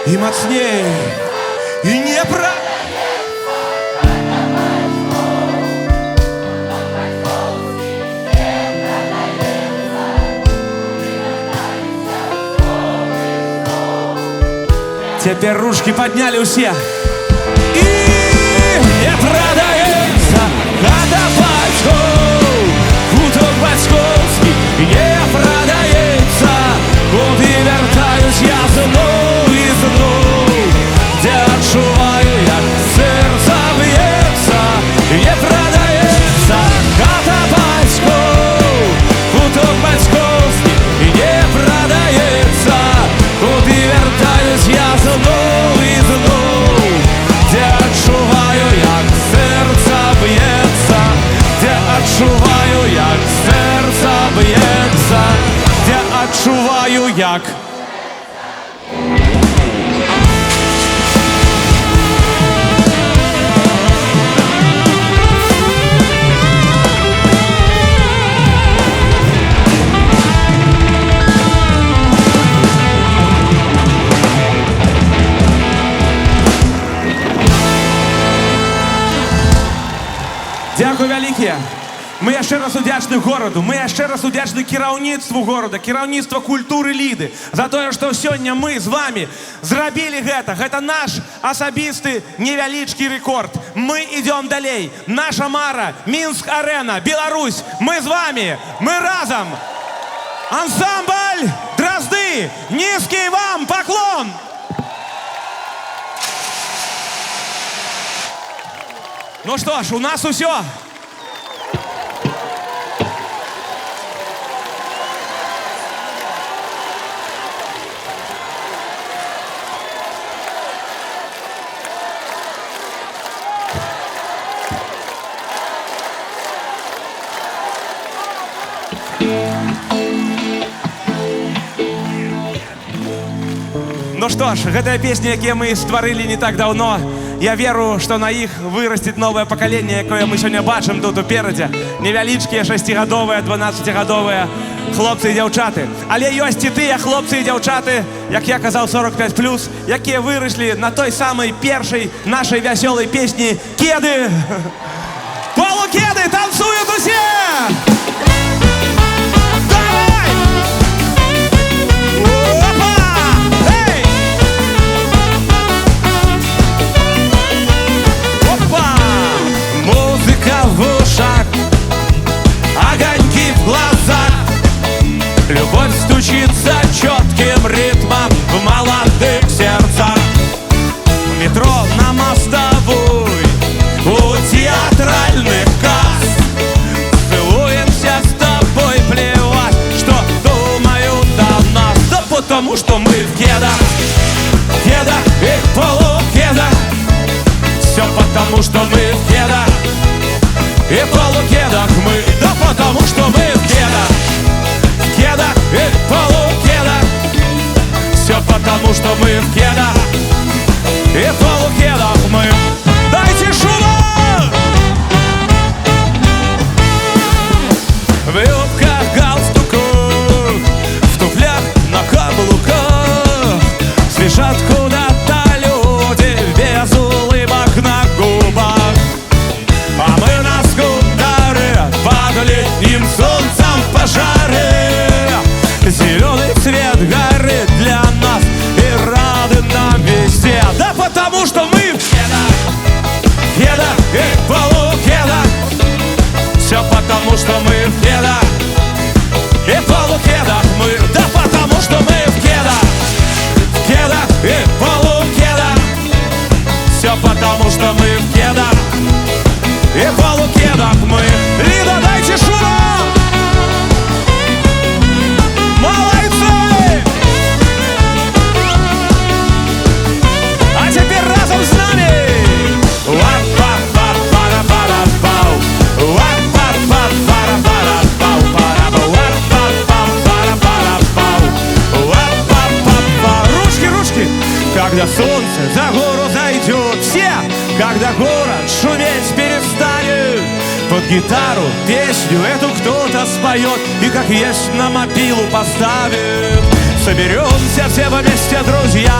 И мощней, и не про... Теперь ручки подняли у всех. И не продается хата бацькоў, куток бацькоўскі не продается, куды вяртаюсь я зноў і зноў, дзе адчуваю, як сэрца б'ецца. Не продается хата бацькоў, куток бацькоўскі не продается, куды вяртаюсь я зноў і зноў, дзе адчуваю, як сэрца б'ецца, дзе адчуваю, як сэрца б'ецца, дзе адчуваю, як... Дякую вялікія. Мы яшчэ раз удзячны гораду, мы яшчэ раз удзячны кіраўніцтву горада, кіраўніцтва культуры Ліды за тое, што сёння мы з вами зрабілі гэта. Гэта наш асабісты невялічкі рэкорд. Мы ідём далей. Наша мара, Мінск-арэна, Беларусь. Мы з вами, мы разам. Ансамбль Дрозды! Низкий вам поклон! Ну что ж, у нас все. Ну что ж, гэтая песня, якія мы стварылі не так даўно. Я веру, што на іх вырасціць новае пакаленне, якое мы сёння бачым тут уперадзе. Невялічкія 6гадовыя, 12гадовыя хлопцы і дзяўчаты. Але ёсць і тыя хлопцы і дзяўчаты, як я казаў, 45+, якія выраслі на той самай першай нашай вясёлай песні «Кеды». Полукеды танцуют усе! В ушах, огоньки в глазах, любовь стучится четким ритмом в молодых сердцах. В метро на мостовой, у театральных касс целуемся с тобой, плевать, что думают о нас. Да потому что мы в кедах, кедах и полукедах. Все потому что мы в кедах и полукедах мы, да потому что мы в кедах и полукедах. Все потому что мы в кедах и полукедах мы. Дайте шума! В юбках, галстуках, в туфлях на каблуках спешат куда-то люди без улыбок на губах. А мы на скутере под летним солнцем пожары. Зеленый цвет горит для нас и рады нам везде. Да потому что мы в кедах и полукедах. Все потому что мы в кедах и полукедах мы. Да потому что мы в кедах и полукедах. Все потому что мы в кедах и полукедах мы. Лида, дайте шума! Молодцы! А теперь разом с нами! Ручки, ручки! Когда солнце за гору зайдет, все, когда город шуметь перестанет, под гитару песню эту кто-то споет и как есть на мобилу поставит. Соберемся все вместе, друзья,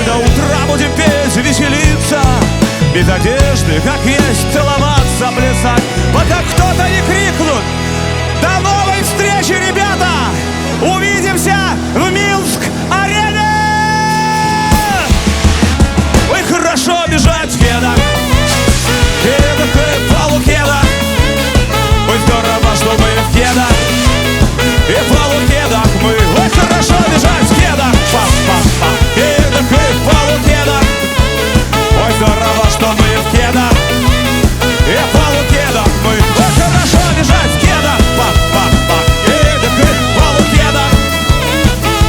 до утра будем петь, веселиться, без одежды, как есть, целоваться, плясать, пока кто-то не крикнут: до новой встречи, ребята! Увидимся в Минск-арене! Ой, хорошо бежать в кедах, кедах и полукедах. Ой, здорово, что мы в кедах и полукедах мы. Ой, хорошо бежать в кедах, па-па-па, кедах и полукедах. Ой, здорово, что мы в кедах и полукедах мы. Ой, хорошо бежать в кедах, па-па-па, кедах и полукедах.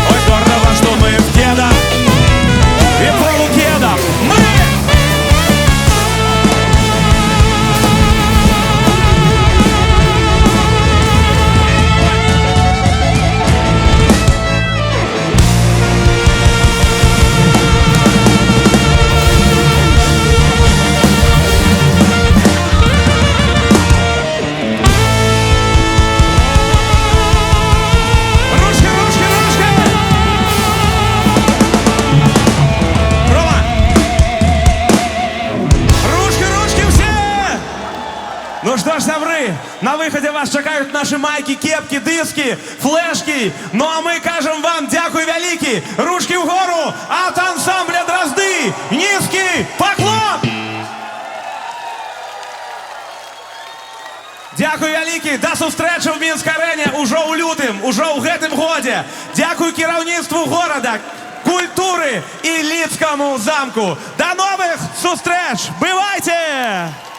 Ой, здорово, что мы в кедах и полукедах мы. Ну что ж, сябры, на выходе вас чекают наши майки, кепки, диски, флешки. Ну а мы кажем вам дякую вялікі. Ручки вгору от ансамбля «Дрозды». Низкий поклон! Дякую, вялікі. До зустрічі в Мінськ-арені уже у лютым, уже у гэтым годзе. Дякую кіраўніцтву города, культуры і Лідському замку. До новых зустріч! Бывайте!